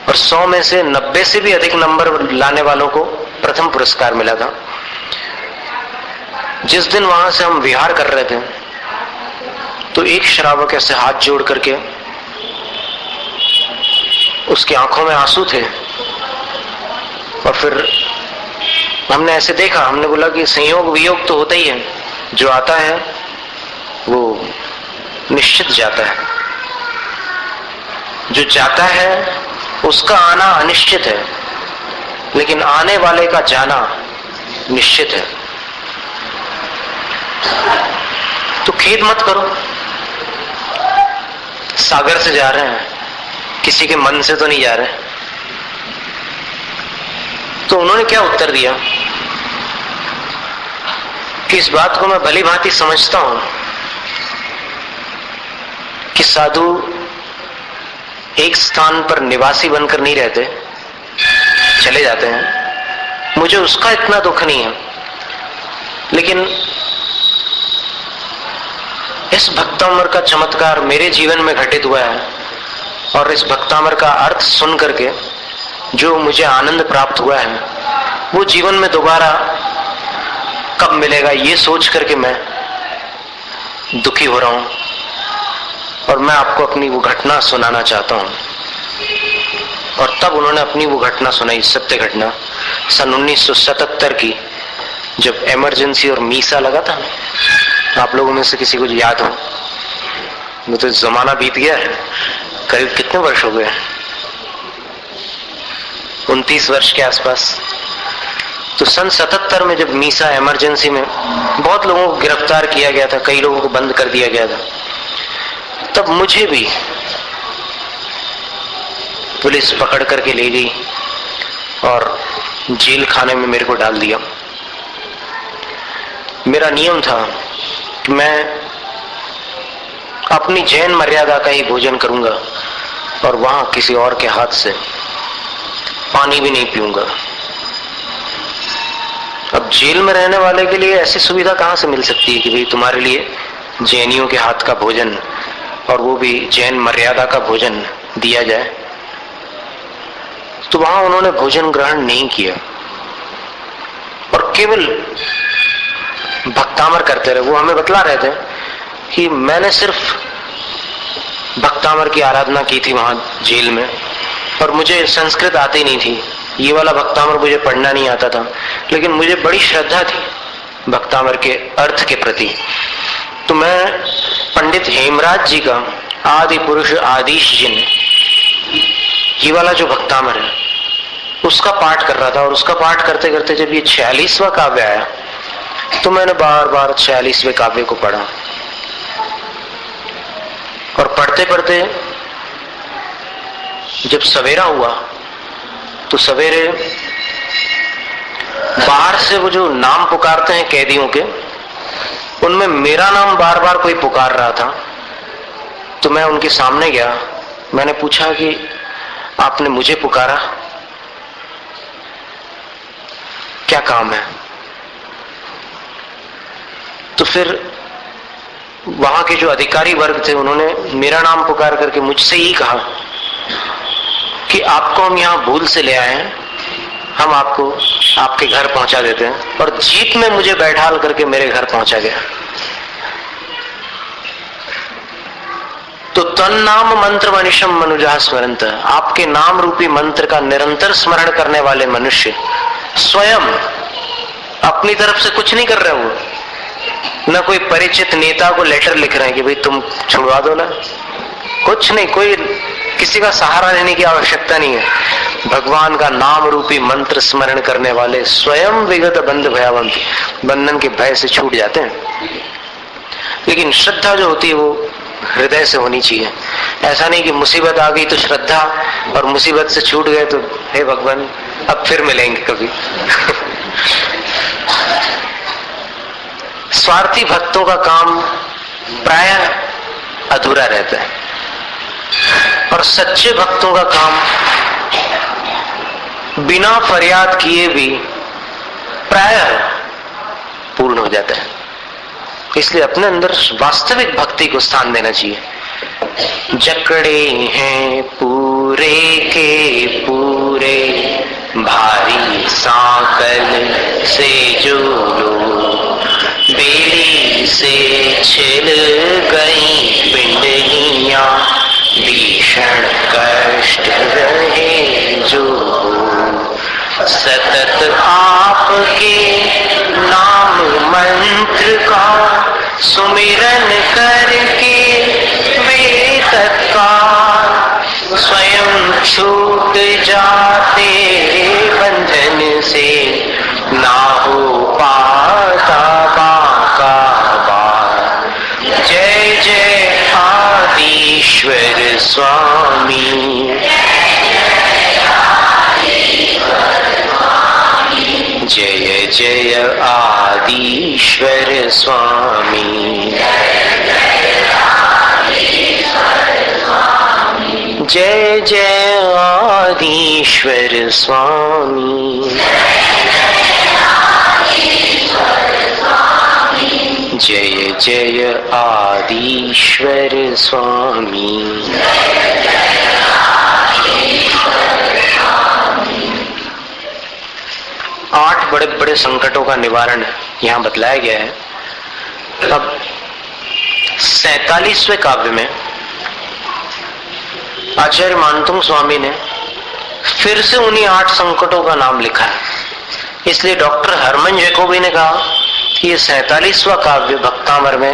और 100 में से 90 से भी अधिक नंबर लाने वालों को प्रथम पुरस्कार मिला था। जिस दिन वहां से हम विहार कर रहे थे, तो एक श्रावक ऐसे हाथ जोड़ करके, उसकी आंखों में आंसू थे, और फिर हमने ऐसे देखा, हमने बोला कि संयोग वियोग तो होता ही है, जो आता है वो निश्चित जाता है, जो जाता है उसका आना अनिश्चित है, लेकिन आने वाले का जाना निश्चित है। तो खेद मत करो, सागर से जा रहे हैं, किसी के मन से तो नहीं जा रहे। तो उन्होंने क्या उत्तर दिया कि इस बात को मैं भली भांति समझता हूं कि साधु एक स्थान पर निवासी बनकर नहीं रहते, चले जाते हैं, मुझे उसका इतना दुख नहीं है, लेकिन इस भक्तामर का चमत्कार मेरे जीवन में घटित हुआ है, और इस भक्तामर का अर्थ सुन करके जो मुझे आनंद प्राप्त हुआ है, वो जीवन में दोबारा कब मिलेगा ये सोच करके मैं दुखी हो रहा हूं। और मैं आपको अपनी वो घटना सुनाना चाहता हूं। और तब उन्होंने अपनी वो घटना सुनाई, सत्य घटना, सन 1977 की, जब इमरजेंसी और मीसा लगा था। आप लोगों में से किसी को याद हो? वो तो जमाना बीत गया है, करीब कितने वर्ष हो गए? 29 वर्ष के आसपास। तो सन 77 में जब मीसा इमरजेंसी में बहुत लोगों को गिरफ्तार किया गया था, कई लोगों को बंद कर दिया गया था, तब मुझे भी पुलिस पकड़ करके ले गई और जेल खाने में मेरे को डाल दिया। मेरा नियम था कि मैं अपनी जैन मर्यादा का ही भोजन करूंगा और वहां किसी और के हाथ से पानी भी नहीं पीऊंगा। अब जेल में रहने वाले के लिए ऐसी सुविधा कहां से मिल सकती है कि भाई तुम्हारे लिए जैनियों के हाथ का भोजन, और वो भी जैन मर्यादा का भोजन दिया जाए। तो वहां उन्होंने भोजन ग्रहण नहीं किया और केवल भक्तामर करते रहे। वो हमें बतला रहे थे कि मैंने सिर्फ भक्तामर की आराधना की थी वहां जेल में, और मुझे संस्कृत आती नहीं थी, ये वाला भक्तामर मुझे पढ़ना नहीं आता था, लेकिन मुझे बड़ी श्रद्धा थी भक्तामर के अर्थ के प्रति। तो मैं पंडित हेमराज जी का आदि पुरुष आदिश जी ने ये वाला जो भक्तामर है उसका पाठ कर रहा था, और उसका पाठ करते करते जब ये 46वां काव्य आया तो मैंने बार बार 46वें काव्य को पढ़ा, और पढ़ते पढ़ते जब सवेरा हुआ तो सवेरे बाहर से वो जो नाम पुकारते हैं कैदियों के, उनमें मेरा नाम बार बार कोई पुकार रहा था। तो मैं उनके सामने गया, मैंने पूछा कि आपने मुझे पुकारा, क्या काम है? तो फिर वहां के जो अधिकारी वर्ग थे उन्होंने मेरा नाम पुकार करके मुझसे ही कहा कि आपको हम यहां भूल से ले आए हैं, हम आपको आपके घर पहुंचा देते हैं, और जीप में मुझे बैठाल करके मेरे घर पहुंचा गया। तो तन नाम मंत्र मनुष्यम मनुजा स्मरंत, आपके नाम रूपी मंत्र का निरंतर स्मरण करने वाले मनुष्य स्वयं अपनी तरफ से कुछ नहीं कर रहे हो, न कोई परिचित नेता को लेटर लिख रहे हैं कि भाई तुम छुड़वा दो ना, कुछ नहीं, कोई किसी का सहारा लेने की आवश्यकता नहीं है। भगवान का नाम रूपी मंत्र स्मरण करने वाले स्वयं विगत बंध भयावंत, बंधन के भय से छूट जाते हैं। लेकिन श्रद्धा जो होती है वो हृदय से होनी चाहिए। ऐसा नहीं कि मुसीबत आ गई तो श्रद्धा, और मुसीबत से छूट गए तो हे भगवान अब फिर मिलेंगे कभी। स्वार्थी भक्तों का काम प्रायः अधूरा रहता है, और सच्चे भक्तों का काम बिना फरियाद किए भी प्रायः पूर्ण हो जाता है। इसलिए अपने अंदर वास्तविक भक्ति को स्थान देना चाहिए। जकड़े हैं पूरे के पूरे भारी सांकल से जो लोग, बेड़ी से छिल गई पिंडलियां, भीषण कष्ट रहे जो, सतत आपके नाम मंत्र का सुमिरन करके वे तत्काल स्वयं छूट जाते बंधन से, ना हो पाता बाका बार। जय जय आदिश्वर स्वामी, जय जय आदिश्वर स्वामी, जय जय आदिश्वर स्वामी, जय जय आदिश्वर स्वामी। आठ बड़े बड़े संकटों का निवारण यहाँ बतलाया गया है। अब 47वें काव्य में आचार्य मानतुंग स्वामी ने फिर से उन्हीं 8 संकटों का नाम लिखा है। इसलिए डॉक्टर हरमन जैकोबी ने कहा कि ये 47वां काव्य भक्तामर में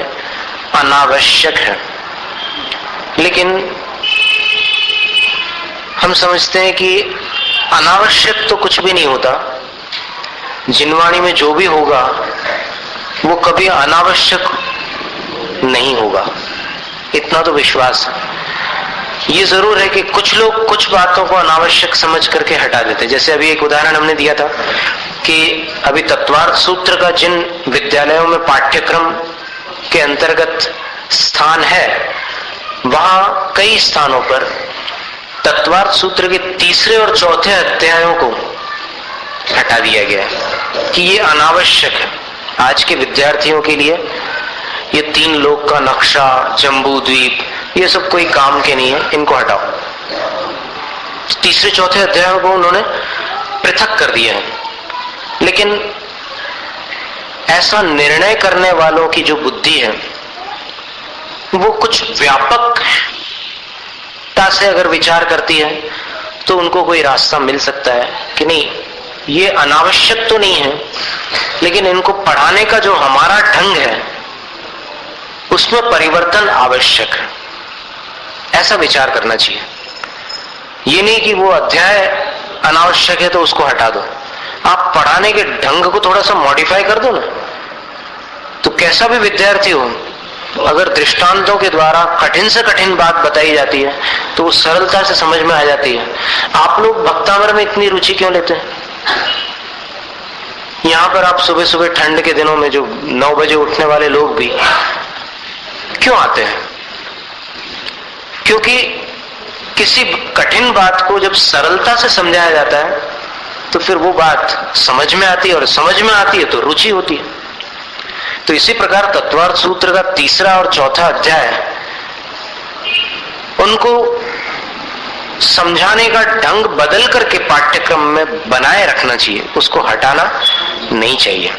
अनावश्यक है। लेकिन हम समझते हैं कि अनावश्यक तो कुछ भी नहीं होता, जिनवाणी में जो भी होगा वो कभी अनावश्यक नहीं होगा। इतना तो विश्वास है। ये जरूर है कि कुछ लोग कुछ बातों को अनावश्यक समझ करके हटा देते। जैसे अभी एक उदाहरण हमने दिया था कि अभी तत्वार्थ सूत्र का जिन विद्यालयों में पाठ्यक्रम के अंतर्गत स्थान है, वहां कई स्थानों पर तत्वार्थ सूत्र के तीसरे और चौथे अध्यायों को हटा दिया गया है कि ये अनावश्यक है। आज के विद्यार्थियों के लिए ये 3 लोक का नक्शा, जम्बू द्वीप, ये सब कोई काम के नहीं है, इनको हटाओ। तीसरे चौथे अध्यायों को उन्होंने पृथक कर दिया है। लेकिन ऐसा निर्णय करने वालों की जो बुद्धि है वो कुछ व्यापकता से अगर विचार करती है तो उनको कोई रास्ता मिल सकता है कि नहीं, ये अनावश्यक तो नहीं है, लेकिन इनको पढ़ाने का जो हमारा ढंग है उसमें परिवर्तन आवश्यक है। ऐसा विचार करना चाहिए। ये नहीं कि वो अध्याय अनावश्यक है तो उसको हटा दो। आप पढ़ाने के ढंग को थोड़ा सा मॉडिफाई कर दो ना, तो कैसा भी विद्यार्थी हो, अगर दृष्टांतों के द्वारा कठिन से कठिन बात बताई जाती है तो वो सरलता से समझ में आ जाती है। आप लोग भक्तामृत में इतनी रुचि क्यों लेते हैं? यहां पर आप सुबह सुबह ठंड के दिनों में जो 9 बजे उठने वाले लोग भी क्यों आते हैं? क्योंकि किसी कठिन बात को जब सरलता से समझाया जाता है तो फिर वो बात समझ में आती है, और समझ में आती है तो रुचि होती है। तो इसी प्रकार तत्वार्थ सूत्र का तीसरा और चौथा अध्याय उनको समझाने का ढंग बदल करके पाठ्यक्रम में बनाए रखना चाहिए, उसको हटाना नहीं चाहिए।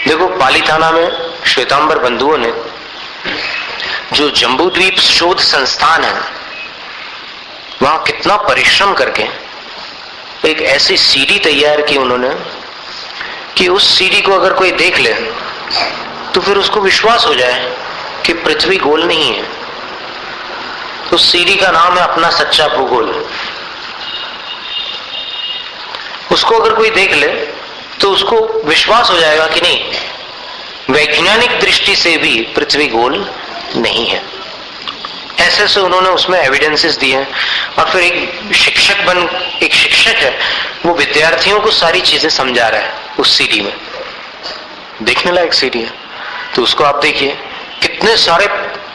देखो, पाली थाना में श्वेतांबर बंधुओं ने जो जम्बूद्वीप शोध संस्थान है, वहां कितना परिश्रम करके एक ऐसी सीडी तैयार की उन्होंने कि उस सीडी को अगर कोई देख ले तो फिर उसको विश्वास हो जाए कि पृथ्वी गोल नहीं है। उस सीडी का नाम है अपना सच्चा भूगोल। उसको अगर कोई देख ले तो उसको विश्वास हो जाएगा कि नहीं, वैज्ञानिक दृष्टि से भी पृथ्वी गोल नहीं है। ऐसे से उन्होंने उसमें एविडेंसेस दिए हैं। और फिर एक शिक्षक है, वो विद्यार्थियों को सारी चीजें समझा रहा है उस सीडी में। देखने लायक सीडी है, तो उसको आप देखिए, कितने सारे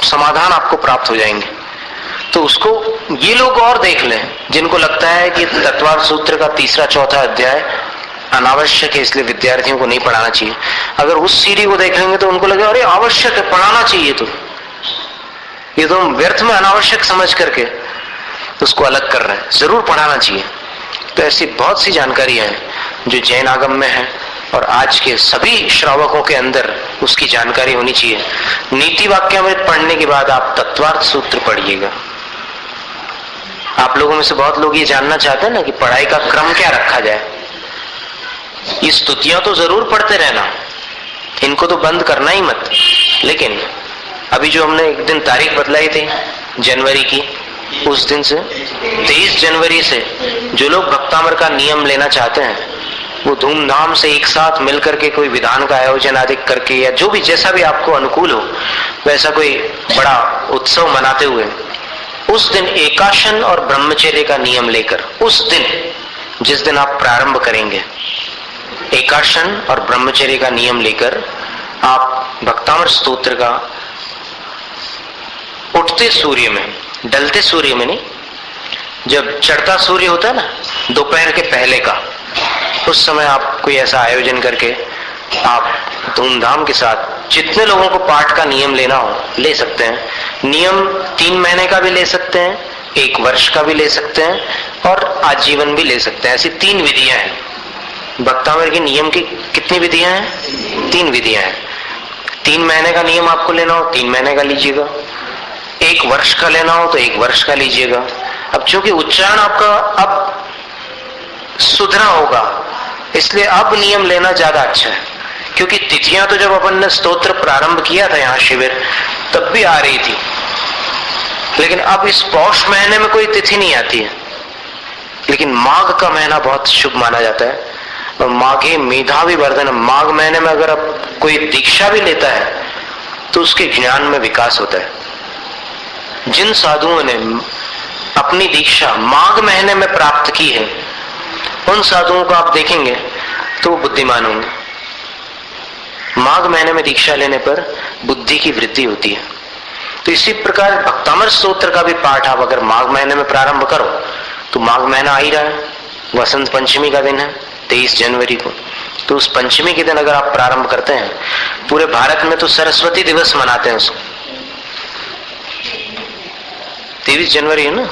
समाधान आपको प्राप्त हो जाएंगे। तो उसको ये लोग और देख लें जिनको लगता है कि तत्वार्थ सूत्र का तीसरा चौथा अध्याय अनावश्यक है, इसलिए विद्यार्थियों को नहीं पढ़ाना चाहिए। अगर उस सीडी को देख लेंगे तो उनको लगेगा अरे आवश्यक है, पढ़ाना चाहिए। तो ये तो हम व्यर्थ में अनावश्यक समझ करके उसको अलग कर रहे हैं, जरूर पढ़ाना चाहिए। तो ऐसी बहुत सी जानकारियां हैं जो जैन आगम में है, और आज के सभी श्रावकों के अंदर उसकी जानकारी होनी चाहिए। नीति वाक्यामृत पढ़ने के बाद आप तत्वार्थ सूत्र पढ़िएगा। आप लोगों में से बहुत लोग ये जानना चाहते हैं ना कि पढ़ाई का क्रम क्या रखा जाए। ये स्तुतियां तो जरूर पढ़ते रहना, इनको तो बंद करना ही मत। लेकिन अभी जो हमने एक दिन तारीख बदलाई थी जनवरी की, उस दिन से 23 जनवरी से जो लोग भक्तामृत का नियम लेना चाहते हैं वो धूमधाम से एक साथ मिलकर के कोई विधान का आयोजन आदि करके, या जो भी जैसा भी आपको अनुकूल हो वैसा कोई बड़ा उत्सव मनाते हुए उस दिन एकाशन और ब्रह्मचर्य का नियम लेकर, उस दिन जिस दिन आप प्रारंभ करेंगे, एकाशन और ब्रह्मचर्य का नियम लेकर आप भक्तामृत स्तोत्र का उठते सूर्य में, ढलते सूर्य में नहीं, जब चढ़ता सूर्य होता है ना दोपहर के पहले का, उस समय आप कोई ऐसा आयोजन करके आप धूमधाम के साथ जितने लोगों को पाठ का नियम लेना हो ले सकते हैं। नियम 3 महीने का भी ले सकते हैं, 1 वर्ष का भी ले सकते हैं, और आजीवन भी ले सकते हैं। ऐसी 3 विधियां हैं। भक्तामृत के नियम की कितनी विधियां हैं? 3 विधियां हैं। 3 महीने का नियम आपको लेना हो 3 महीने का लीजिएगा, 1 वर्ष का लेना हो तो 1 वर्ष का लीजिएगा। अब चूंकि उच्चारण आपका अब सुधरा होगा, इसलिए अब नियम लेना ज्यादा अच्छा है। क्योंकि तिथियां तो जब अपन ने स्तोत्र प्रारंभ किया था यहाँ शिविर, तब भी आ रही थी, लेकिन अब इस पौष महीने में कोई तिथि नहीं आती है। लेकिन माघ का महीना बहुत शुभ माना जाता है, और माघे मेधावी वर्धन, माघ महीने में अगर अब कोई दीक्षा भी लेता है तो उसके ज्ञान में विकास होता है। जिन साधुओं ने अपनी दीक्षा माघ महीने में प्राप्त की है, उन साधुओं को आप देखेंगे तो वो बुद्धिमान होंगे। माघ महीने में दीक्षा लेने पर बुद्धि की वृद्धि होती है। तो इसी प्रकार भक्तामृत स्तोत्र का भी पाठ आप अगर माघ महीने में प्रारंभ करो तो माघ महीना आ ही रहा है, वसंत पंचमी का दिन है 23 जनवरी को। तो उस पंचमी के दिन अगर आप प्रारंभ करते हैं, पूरे भारत में तो सरस्वती दिवस मनाते हैं उसको, 23 जनवरी है ना,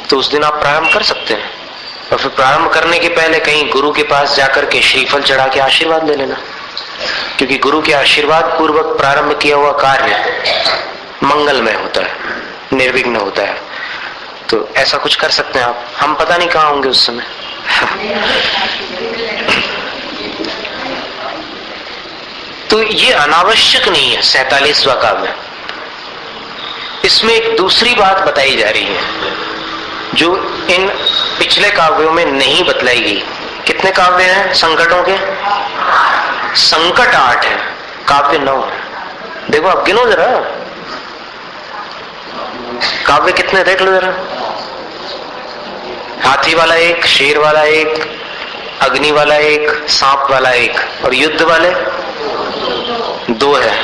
तो उस दिन आप प्रारंभ कर सकते हैं। और फिर प्रारंभ करने के पहले कहीं गुरु के पास जाकर के श्रीफल चढ़ा के आशीर्वाद ले लेना, क्योंकि गुरु के आशीर्वाद पूर्वक प्रारंभ किया हुआ कार्य मंगलमय होता है, निर्विघ्न होता है। तो ऐसा कुछ कर सकते हैं आप। हम पता नहीं कहाँ होंगे उस समय। तो ये अनावश्यक नहीं है 47वां काव्य। इसमें एक दूसरी बात बताई जा रही है जो इन पिछले काव्यों में नहीं बतलाई गई। कितने काव्य हैं संकटों के? संकट 8 है, काव्य 9 है। देखो आप गिनो जरा, काव्य कितने देख लो जरा। हाथी वाला 1, शेर वाला 1, अग्नि वाला 1, सांप वाला 1 और युद्ध वाले 2 है।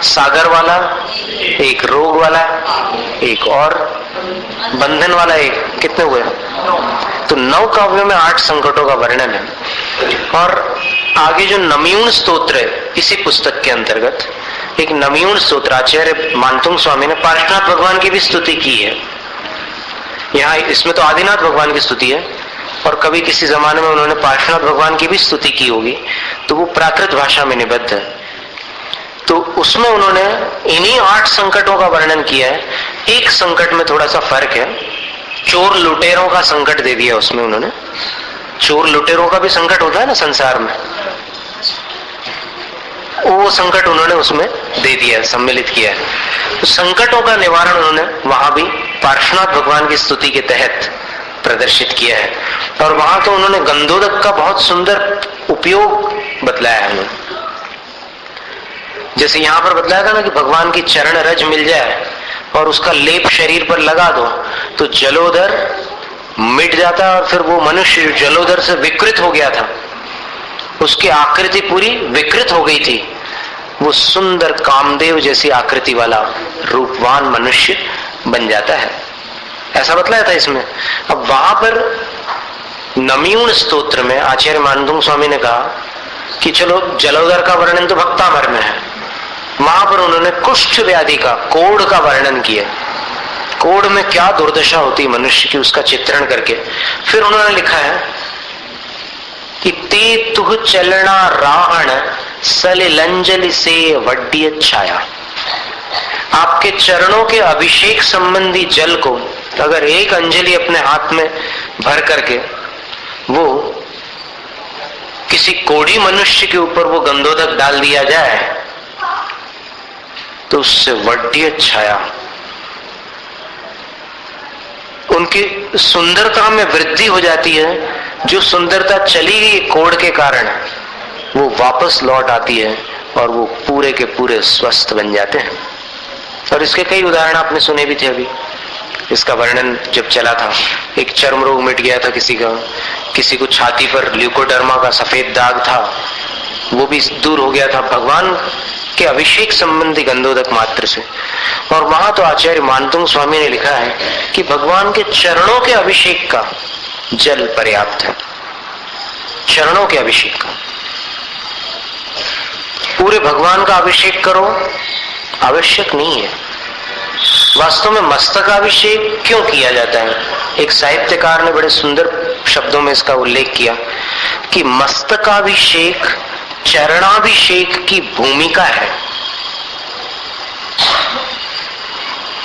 सागर वाला 1, रोग वाला 1 और बंधन वाला 1। कितने हुए? तो 9 काव्यों में 8 संकटों का वर्णन है। और आगे जो नमयूण स्तोत्र है इसी पुस्तक के अंतर्गत एक नमयूण स्तोत्र आचार्य मानतुंग स्वामी ने पार्श्वनाथ भगवान की भी स्तुति की है। यहाँ इसमें तो आदिनाथ भगवान की स्तुति है और कभी किसी जमाने में उन्होंने पार्श्वनाथ भगवान की भी स्तुति की होगी, तो वो प्राकृत भाषा में निबद्ध है। तो उसमें उन्होंने इन्हीं 8 संकटों का वर्णन किया है। एक संकट में थोड़ा सा फर्क है, चोर लुटेरों का संकट दे दिया उसमें उन्होंने। चोर लुटेरों का भी संकट होता है ना संसार में, वो संकट उन्होंने उसमें दे दिया है, सम्मिलित किया है। तो संकटों का निवारण उन्होंने वहां भी पार्श्वनाथ भगवान की स्तुति के तहत प्रदर्शित किया है। और वहां तो उन्होंने गंधोदक का बहुत सुंदर उपयोग बतलाया है। जैसे यहां पर बतलाया था ना कि भगवान की चरण रज मिल जाए और उसका लेप शरीर पर लगा दो तो जलोदर मिट जाता है। और फिर वो मनुष्य जो जलोदर से विकृत हो गया था, उसकी आकृति पूरी विकृत हो गई थी, वो सुंदर कामदेव जैसी आकृति वाला रूपवान मनुष्य बन जाता है। ऐसा बतलाया था इसमें। अब वहां पर नमयूण स्तोत्र में आचार्य मानतुंग स्वामी ने कहा कि चलो जलोदर का वर्णन तो भक्तामर में है, वहां पर उन्होंने कुष्ठ व्याधि का, कोढ़ का वर्णन किया। कोढ़ में क्या दुर्दशा होती मनुष्य की, उसका चित्रण करके फिर उन्होंने लिखा है कि ते तुह चलना राहण सलिलंजलि से वड्य छाया। आपके चरणों के अभिषेक संबंधी जल को अगर एक अंजलि अपने हाथ में भर करके वो किसी कोढ़ी मनुष्य के ऊपर वो गंधोदक डाल दिया जाए तो उससे वड्य छाया, उनकी सुंदरता में वृद्धि हो जाती है। जो सुंदरता चली गई कोढ़ के कारण वो वापस लौट आती है और वो पूरे के पूरे स्वस्थ बन जाते हैं। और इसके कई उदाहरण आपने सुने भी थे अभी। इसका वर्णन जब चला था, एक चर्म रोग मिट गया था किसी का, किसी को छाती पर ल्यूकोडर्मा का सफेद दाग था, वो भी दूर हो गया था भगवान के अभिषेक संबंधी गंधोदक मात्र से। और वहां तो आचार्य मानतुंग स्वामी ने लिखा है कि भगवान के चरणों के अभिषेक का जल पर्याप्त है। चरणों के अभिषेक का, पूरे भगवान का अभिषेक करो आवश्यक नहीं है। वास्तव में मस्तकाभिषेक क्यों किया जाता है? एक साहित्यकार ने बड़े सुंदर शब्दों में इसका उल्लेख किया कि मस्तकाभिषेक चरणाभिषेक की भूमिका है।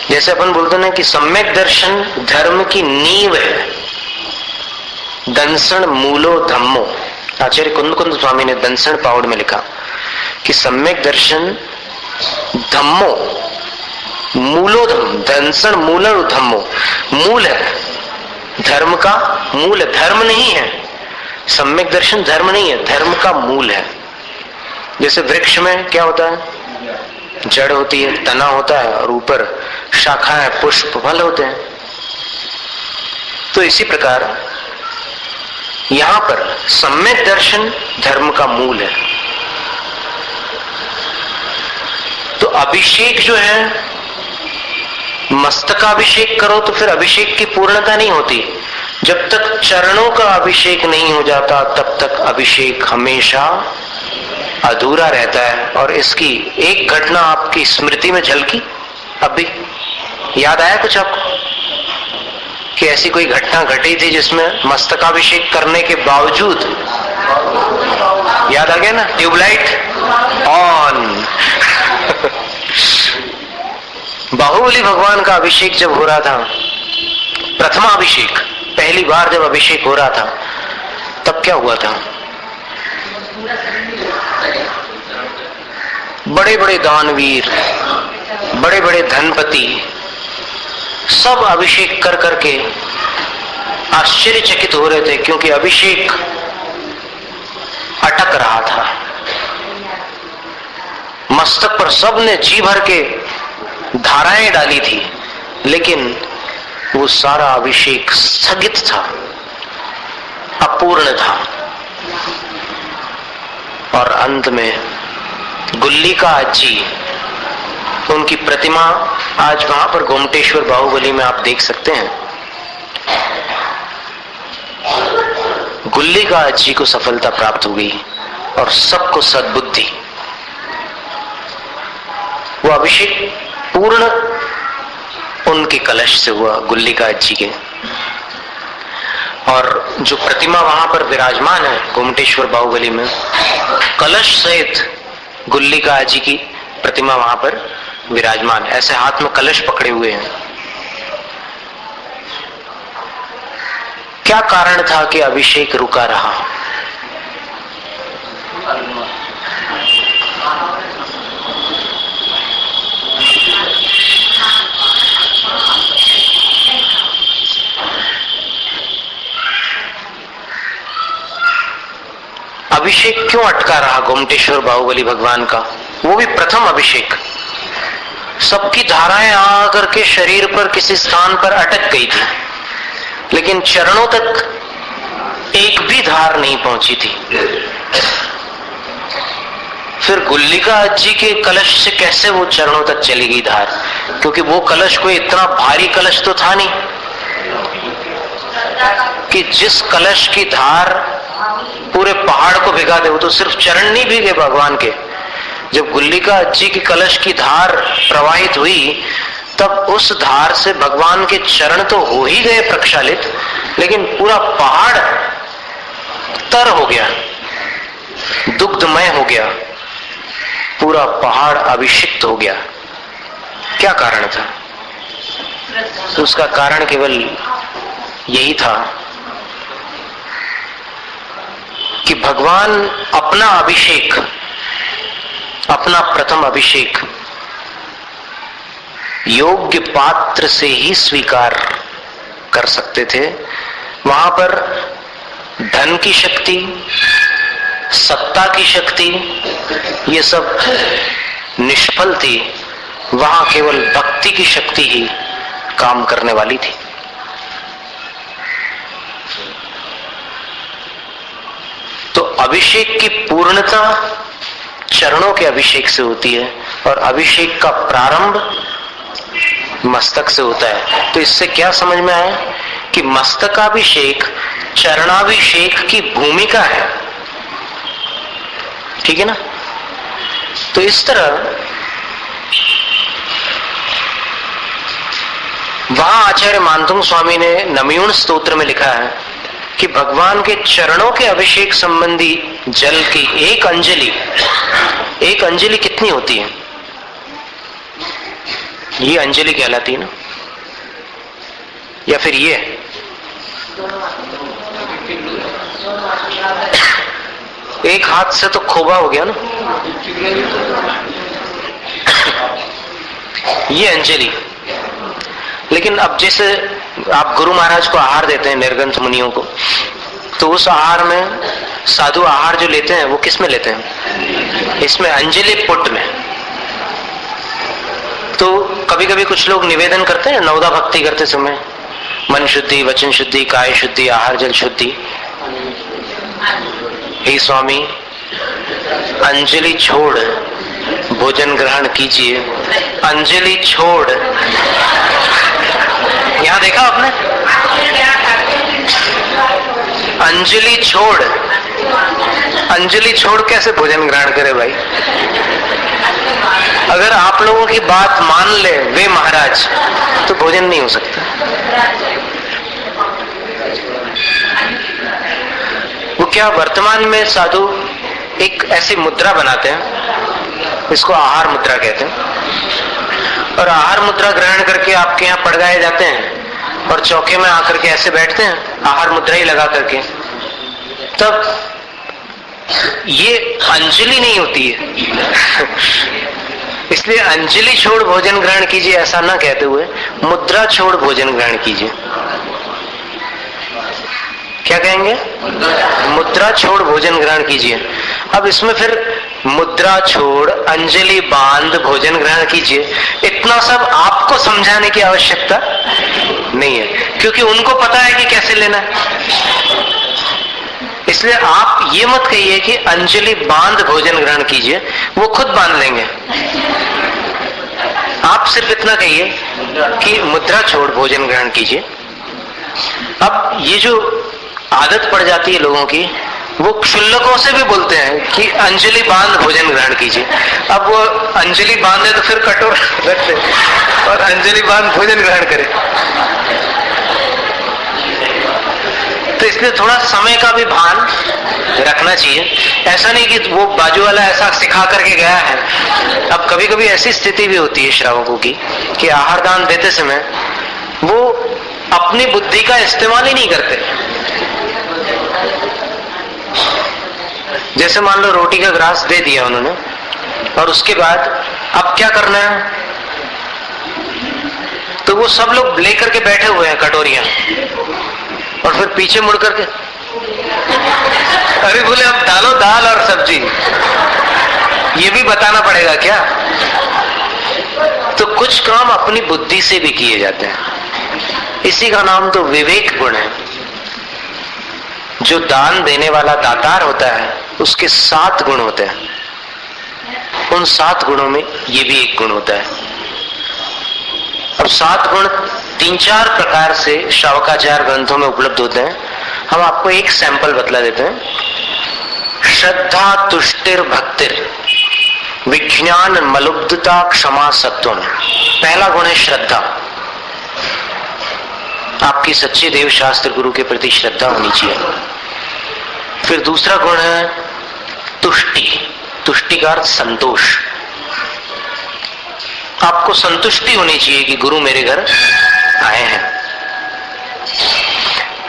जैसे अपन बोलते हैं कि सम्यक दर्शन धर्म की नींव है, दंसण मूलो धम्मो। आचार्य कुंद स्वामी ने दंसण पाउड में लिखा कि सम्यक दर्शन धम्मो मूलो धम्म, दंसण मूल धम्मो, मूल है धर्म का, मूल है, धर्म नहीं है। सम्यक दर्शन धर्म नहीं है, धर्म का मूल है। जैसे वृक्ष में क्या होता है? जड़ होती है, तना होता है और ऊपर शाखाएं, पुष्प, फल होते हैं। तो इसी प्रकार यहां पर सम्यक दर्शन धर्म का मूल है। तो अभिषेक जो है, मस्तकाभिषेक करो तो फिर अभिषेक की पूर्णता नहीं होती। जब तक चरणों का अभिषेक नहीं हो जाता तब तक अभिषेक हमेशा अधूरा रहता है। और इसकी एक घटना आपकी स्मृति में झलकी, अभी याद आया कुछ आपको कि ऐसी कोई घटना घटी थी जिसमें मस्तकाभिषेक करने के बावजूद, याद आ गया ना, ट्यूबलाइट ऑन। बाहुबली भगवान का अभिषेक जब हो रहा था, प्रथमा अभिषेक, पहली बार जब अभिषेक हो रहा था, तब क्या हुआ था? बड़े बड़े दानवीर, बड़े बड़े धनपति सब अभिषेक कर करके आश्चर्यचकित हो रहे थे, क्योंकि अभिषेक अटक रहा था। मस्तक पर सबने जी भर के धाराएं डाली थी, लेकिन वो सारा अभिषेक स्थगित था, अपूर्ण था। और अंत में गुल्लिका जी, उनकी प्रतिमा आज वहां पर गोमटेश्वर बाहुबली में आप देख सकते हैं। गुल्लिका जी को सफलता प्राप्त हो गई और सबको सद्बुद्धि। वो अभिषेक पूर्ण उनके कलश से हुआ, गुल्लिका जी के। और जो प्रतिमा वहां पर विराजमान है गोमटेश्वर बाहुबली में, कलश सहित गुल्लिका जी की प्रतिमा वहां पर विराजमान, ऐसे हाथ में कलश पकड़े हुए हैं। क्या कारण था कि अभिषेक रुका रहा? अभिषेक क्यों अटका रहा गोमटेश्वर बाहुबली भगवान का? वो भी प्रथम अभिषेक। सबकी धाराएं आकर के शरीर पर किसी स्थान पर अटक गई थी, लेकिन चरणों तक एक भी धार नहीं पहुंची थी। फिर गुल्लिका जी के कलश से कैसे वो चरणों तक चली गई धार? क्योंकि वो कलश कोई इतना भारी कलश तो था नहीं कि जिस कलश की धार पूरे पहाड़ को भिगा दे। वो तो सिर्फ चरण नहीं भीगे भगवान के। जब गुल्लिका जी की कलश की धार प्रवाहित हुई, तब उस धार से भगवान के चरण तो हो ही गए प्रक्षालित, लेकिन पूरा पहाड़ तर हो गया, दुग्धमय हो गया, पूरा पहाड़ अभिषिक्त हो गया। क्या कारण था? उसका कारण केवल यही था कि भगवान अपना अभिषेक, अपना प्रथम अभिषेक योग्य पात्र से ही स्वीकार कर सकते थे। वहां पर धन की शक्ति, सत्ता की शक्ति, ये सब निष्फल थी। वहां केवल भक्ति की शक्ति ही काम करने वाली थी। तो अभिषेक की पूर्णता चरणों के अभिषेक से होती है और अभिषेक का प्रारंभ मस्तक से होता है। तो इससे क्या समझ में आया कि मस्तकाभिषेक चरणाभिषेक की भूमिका है। ठीक है ना? तो इस तरह वहां आचार्य मानतुंग स्वामी ने नमयूण स्तोत्र में लिखा है कि भगवान के चरणों के अभिषेक संबंधी जल की एक अंजलि कितनी होती है? ये अंजलि कहलाती है ना, या फिर ये? एक हाथ से तो खोबा हो गया ना, ये अंजलि। लेकिन अब जैसे आप गुरु महाराज को आहार देते हैं, निर्गंथ मुनियों को, तो उस आहार में साधु आहार जो लेते हैं वो किस में लेते हैं? इसमें अंजलि पुट में। तो कभी कभी कुछ लोग निवेदन करते हैं नवदा भक्ति करते समय, मन शुद्धि, वचन शुद्धि, काय शुद्धि, आहार जल शुद्धि। हे स्वामी, अंजलि छोड़ भोजन ग्रहण कीजिए। अंजलि छोड़, यहां देखा आपने? अंजलि छोड़, अंजलि छोड़ कैसे भोजन ग्रहण करे भाई? अगर आप लोगों की बात मान ले वे महाराज, तो भोजन नहीं हो सकता। वो क्या, वर्तमान में साधु एक ऐसी मुद्रा बनाते हैं, इसको आहार मुद्रा कहते हैं, और आहार मुद्रा ग्रहण करके आपके यहाँ पड़ गए जाते हैं और चौके में आकर के ऐसे बैठते हैं आहार मुद्रा ही लगा करके। तब ये अंजलि नहीं होती है। इसलिए अंजलि छोड़ भोजन ग्रहण कीजिए ऐसा ना कहते हुए मुद्रा छोड़ भोजन ग्रहण कीजिए। क्या कहेंगे? मुद्रा छोड़ भोजन ग्रहण कीजिए। अब इसमें फिर मुद्रा छोड़, अंजलि बांध भोजन ग्रहण कीजिए, इतना सब आपको समझाने की आवश्यकता नहीं है, क्योंकि उनको पता है कि कैसे लेना है। इसलिए आप ये मत कहिए कि अंजलि बांध भोजन ग्रहण कीजिए, वो खुद बांध लेंगे। आप सिर्फ इतना कहिए कि मुद्रा छोड़ भोजन ग्रहण कीजिए। अब ये जो आदत पड़ जाती है लोगों की, वो क्षुल्लकों से भी बोलते हैं कि अंजलि बांध भोजन ग्रहण कीजिए। अब वो अंजलि बांधे तो फिर कटोरा रख दे और अंजलि बांध भोजन ग्रहण करे। तो इसलिए थोड़ा समय का भी भान रखना चाहिए। ऐसा नहीं कि वो बाजू वाला ऐसा सिखा करके गया है। अब कभी कभी ऐसी स्थिति भी होती है श्रावकों की कि आहार दान देते समय वो अपनी बुद्धि का इस्तेमाल ही नहीं करते। जैसे मान लो रोटी का ग्रास दे दिया उन्होंने, और उसके बाद अब क्या करना है, तो वो सब लोग लेकर के बैठे हुए हैं कटोरियां, और फिर पीछे मुड़ करके अरे बोले अब डालो दाल और सब्जी, ये भी बताना पड़ेगा क्या? तो कुछ काम अपनी बुद्धि से भी किए जाते हैं। इसी का नाम तो विवेक गुण है। जो दान देने वाला दातार होता है उसके 7 गुण होते हैं। उन 7 गुणों में ये भी एक गुण होता है। अब 7 गुण 3-4 प्रकार से श्रावकाचार ग्रंथों में उपलब्ध होते हैं। हम आपको एक सैंपल बतला देते हैं। श्रद्धा, तुष्टिर, भक्तिर, विज्ञान, मलुब्धता, क्षमा, सत्वम। पहला गुण है श्रद्धा। आपकी सच्चे देव शास्त्र गुरु के प्रति श्रद्धा होनी चाहिए। फिर दूसरा गुण है तुष्टि। तुष्टि का अर्थ संतोष। आपको संतुष्टि होनी चाहिए कि गुरु मेरे घर आए हैं।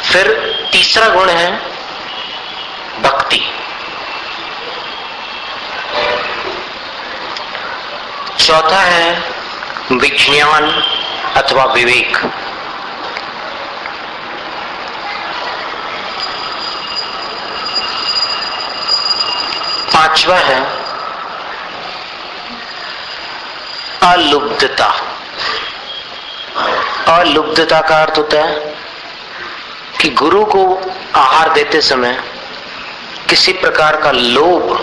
फिर तीसरा गुण है भक्ति। चौथा है विज्ञान अथवा विवेक। पांचवा है अलुब्धता। अलुब्धता का अर्थ होता है कि गुरु को आहार देते समय किसी प्रकार का लोभ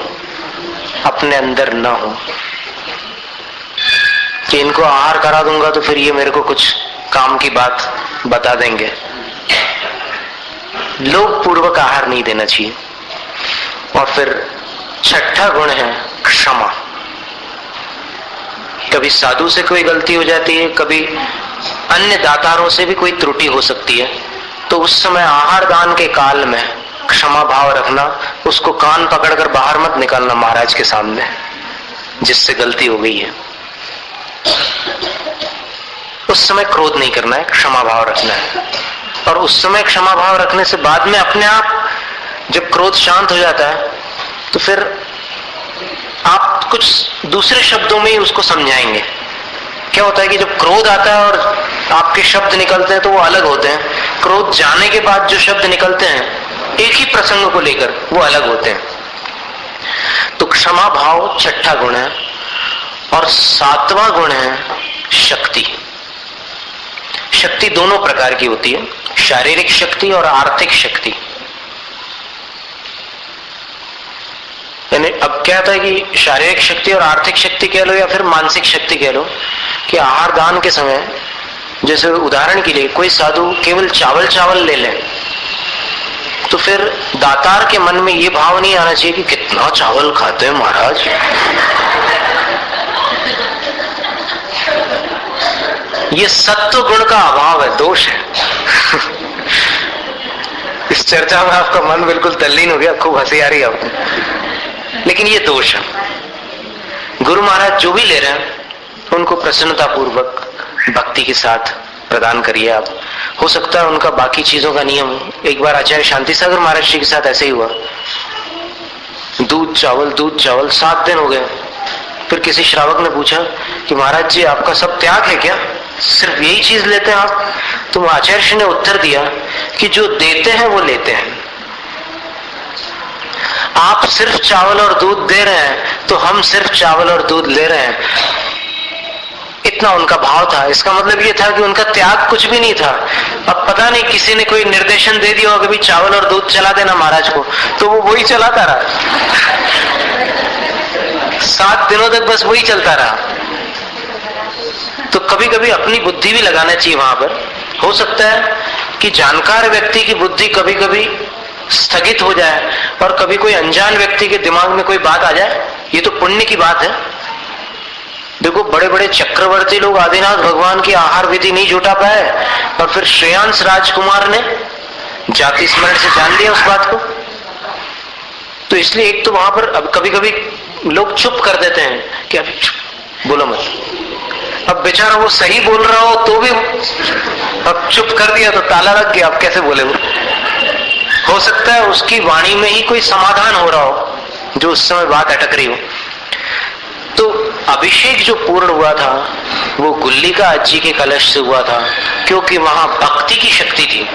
अपने अंदर न हो, कि इनको आहार करा दूंगा तो फिर ये मेरे को कुछ काम की बात बता देंगे। लोभ पूर्वक आहार नहीं देना चाहिए। और फिर छठा गुण है क्षमा। कभी साधु से कोई गलती हो जाती है, कभी अन्य दातारों से भी कोई त्रुटि हो सकती है, तो उस समय आहार दान के काल में क्षमा भाव रखना, उसको कान पकड़कर बाहर मत निकालना महाराज के सामने जिससे गलती हो गई है। उस समय क्रोध नहीं करना है, क्षमा भाव रखना है। और उस समय क्षमा भाव रखने से बाद में अपने आप जब क्रोध शांत हो जाता है तो फिर आप कुछ दूसरे शब्दों में ही उसको समझाएंगे। क्या होता है कि जब क्रोध आता है और आपके शब्द निकलते हैं तो वो अलग होते हैं। क्रोध जाने के बाद जो शब्द निकलते हैं एक ही प्रसंग को लेकर वो अलग होते हैं। तो क्षमा भाव छठा गुण है। और 7वां गुण है शक्ति। शक्ति दोनों प्रकार की होती है, शारीरिक शक्ति और आर्थिक शक्ति। यानी अब क्या था कि शारीरिक शक्ति और आर्थिक शक्ति कह लो या फिर मानसिक शक्ति कह लो, कि आहार दान के समय जैसे उदाहरण के लिए कोई साधु केवल चावल चावल ले ले, तो फिर दातार के मन में ये भाव नहीं आना चाहिए कि कितना चावल खाते हैं महाराज। ये सत्व गुण का अभाव है, दोष है। इस चर्चा में आपका मन बिल्कुल तल्लीन हो गया, खूब हंसी आ रही है आपको, लेकिन ये दोष है। गुरु महाराज जो भी ले रहे हैं उनको प्रसन्नता पूर्वक भक्ति के साथ प्रदान करिए आप। हो सकता है उनका बाकी चीजों का नियम, एक बार आचार्य शांति सागर महाराज जी के साथ ऐसे ही हुआ, दूध चावल 7 दिन हो गए। फिर किसी श्रावक ने पूछा कि महाराज जी आपका सब त्याग है क्या, सिर्फ यही चीज लेते हैं आप? तो आचार्य श्री ने उत्तर दिया कि जो देते हैं वो लेते हैं। आप सिर्फ चावल और दूध दे रहे हैं तो हम सिर्फ चावल और दूध ले रहे हैं, इतना उनका भाव था। इसका मतलब ये था कि उनका त्याग कुछ भी नहीं था। अब पता नहीं किसी ने कोई निर्देशन दे दिया होगा भी चावल और दूध चला देना महाराज को, तो वो वही चलाता रहा। 7 दिनों तक बस वही चलता रहा। तो कभी कभी अपनी बुद्धि भी लगाना चाहिए वहां पर। हो सकता है कि जानकार व्यक्ति की बुद्धि कभी कभी स्थगित हो जाए और कभी कोई अनजान व्यक्ति के दिमाग में कोई बात आ जाए, ये तो पुण्य की बात है। देखो बड़े बड़े चक्रवर्ती लोग आदिनाथ भगवान की आहार विधि नहीं जुटा पाए और फिर श्रेयांश राजकुमार ने जाति स्मरण से जान लिया उस बात को। तो इसलिए एक तो वहां पर अब कभी कभी लोग चुप कर देते हैं कि अभी बोलो मत। अब बेचारा वो सही बोल रहा हो तो भी अब चुप कर दिया तो ताला लग गया, अब कैसे बोले वो। हो सकता है उसकी वाणी में ही कोई समाधान हो रहा हो जो उस समय बात अटक रही हो। तो अभिषेक जो पूर्ण हुआ था वो गुल्लिका अज्जी के कलश से हुआ था, क्योंकि वहां भक्ति की शक्ति थी।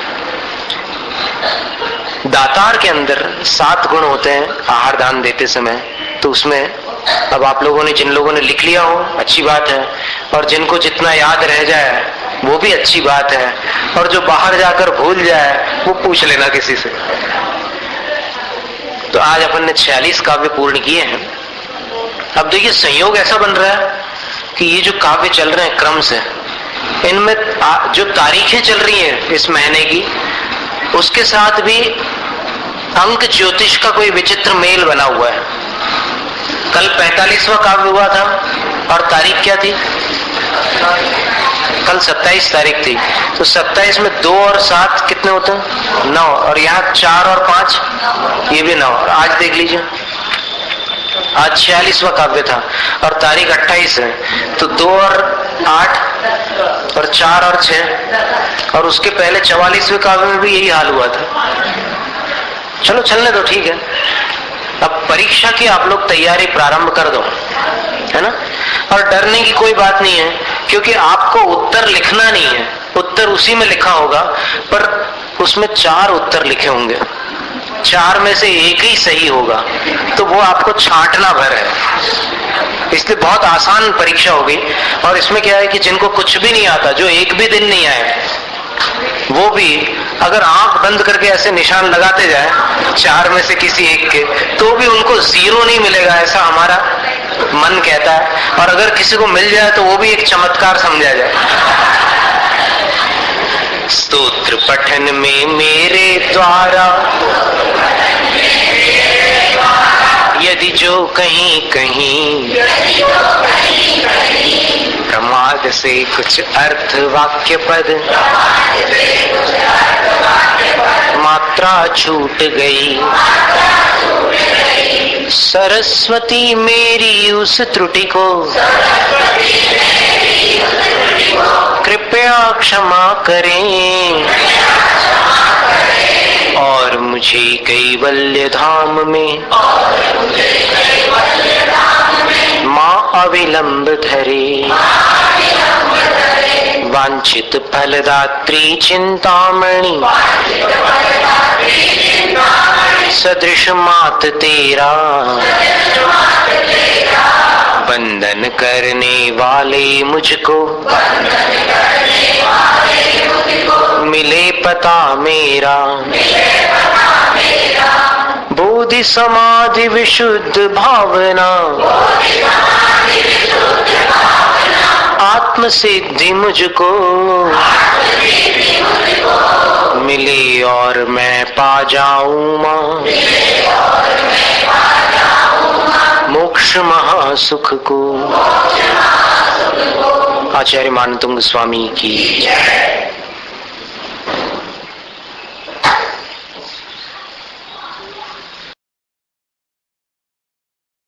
दातार के अंदर 7 गुण होते हैं आहार दान देते समय। तो उसमें अब आप लोगों ने, जिन लोगों ने लिख लिया हो अच्छी बात है, और जिनको जितना याद रह जाए वो भी अच्छी बात है, और जो बाहर जाकर भूल जाए वो पूछ लेना किसी से। तो आज अपन ने 46 काव्य पूर्ण किए हैं। अब देखिए संयोग ऐसा बन रहा है कि ये जो काव्य चल रहे हैं क्रम से, इनमें जो तारीखें चल रही हैं इस महीने की, उसके साथ भी अंक ज्योतिष का कोई विचित्र मेल बना हुआ है। कल 45वां काव्य हुआ था और तारीख क्या थी? कल 27 तारीख थी। तो 27 में 2 और 7 कितने होते हैं? 9। और यहाँ 4 और 5 ये भी 9। आज देख लीजिए, आज 46वां काव्य था और तारीख 28 है। तो 2 और 8 और 4 और 6, और उसके पहले 44वें काव्य में भी यही हाल हुआ था। चलो चलने दो, ठीक है। अब परीक्षा की आप लोग तैयारी प्रारंभ कर दो, है ना। और डरने की कोई बात नहीं है, क्योंकि आपको उत्तर लिखना नहीं है, उत्तर उसी में लिखा होगा, पर उसमें 4 उत्तर लिखे होंगे, 4 में से एक ही सही होगा, तो वो आपको छांटना भर है। इसलिए बहुत आसान परीक्षा होगी। और इसमें क्या है कि जिनको कुछ भी नहीं आता, जो एक भी दिन नहीं आए, वो भी अगर आंख बंद करके ऐसे निशान लगाते जाए 4 में से किसी एक के, तो भी उनको 0 नहीं मिलेगा, ऐसा हमारा मन कहता है। और अगर किसी को मिल जाए तो वो भी एक चमत्कार समझा जाए। स्तोत्र पठन में मेरे द्वारा यदि जो कहीं कहीं प्रमाद से कुछ अर्थ वाक्य पद मात्रा छूट गई, सरस्वती मेरी उस त्रुटि को कृपया क्षमा करें, और मुझे कैवल्य धाम में माँ अविलंब धरे। वांछित फलदात्री चिंतामणि सदृश मात तेरा, बंधन करने वाले मुझको मिले पता मेरा, बोधि समाधि विशुद्ध भावना, आत्म सिद्धि मुझको मिले और मैं पा जाऊं मां, मोक्ष महासुख को। आचार्य मानतुंग स्वामी की।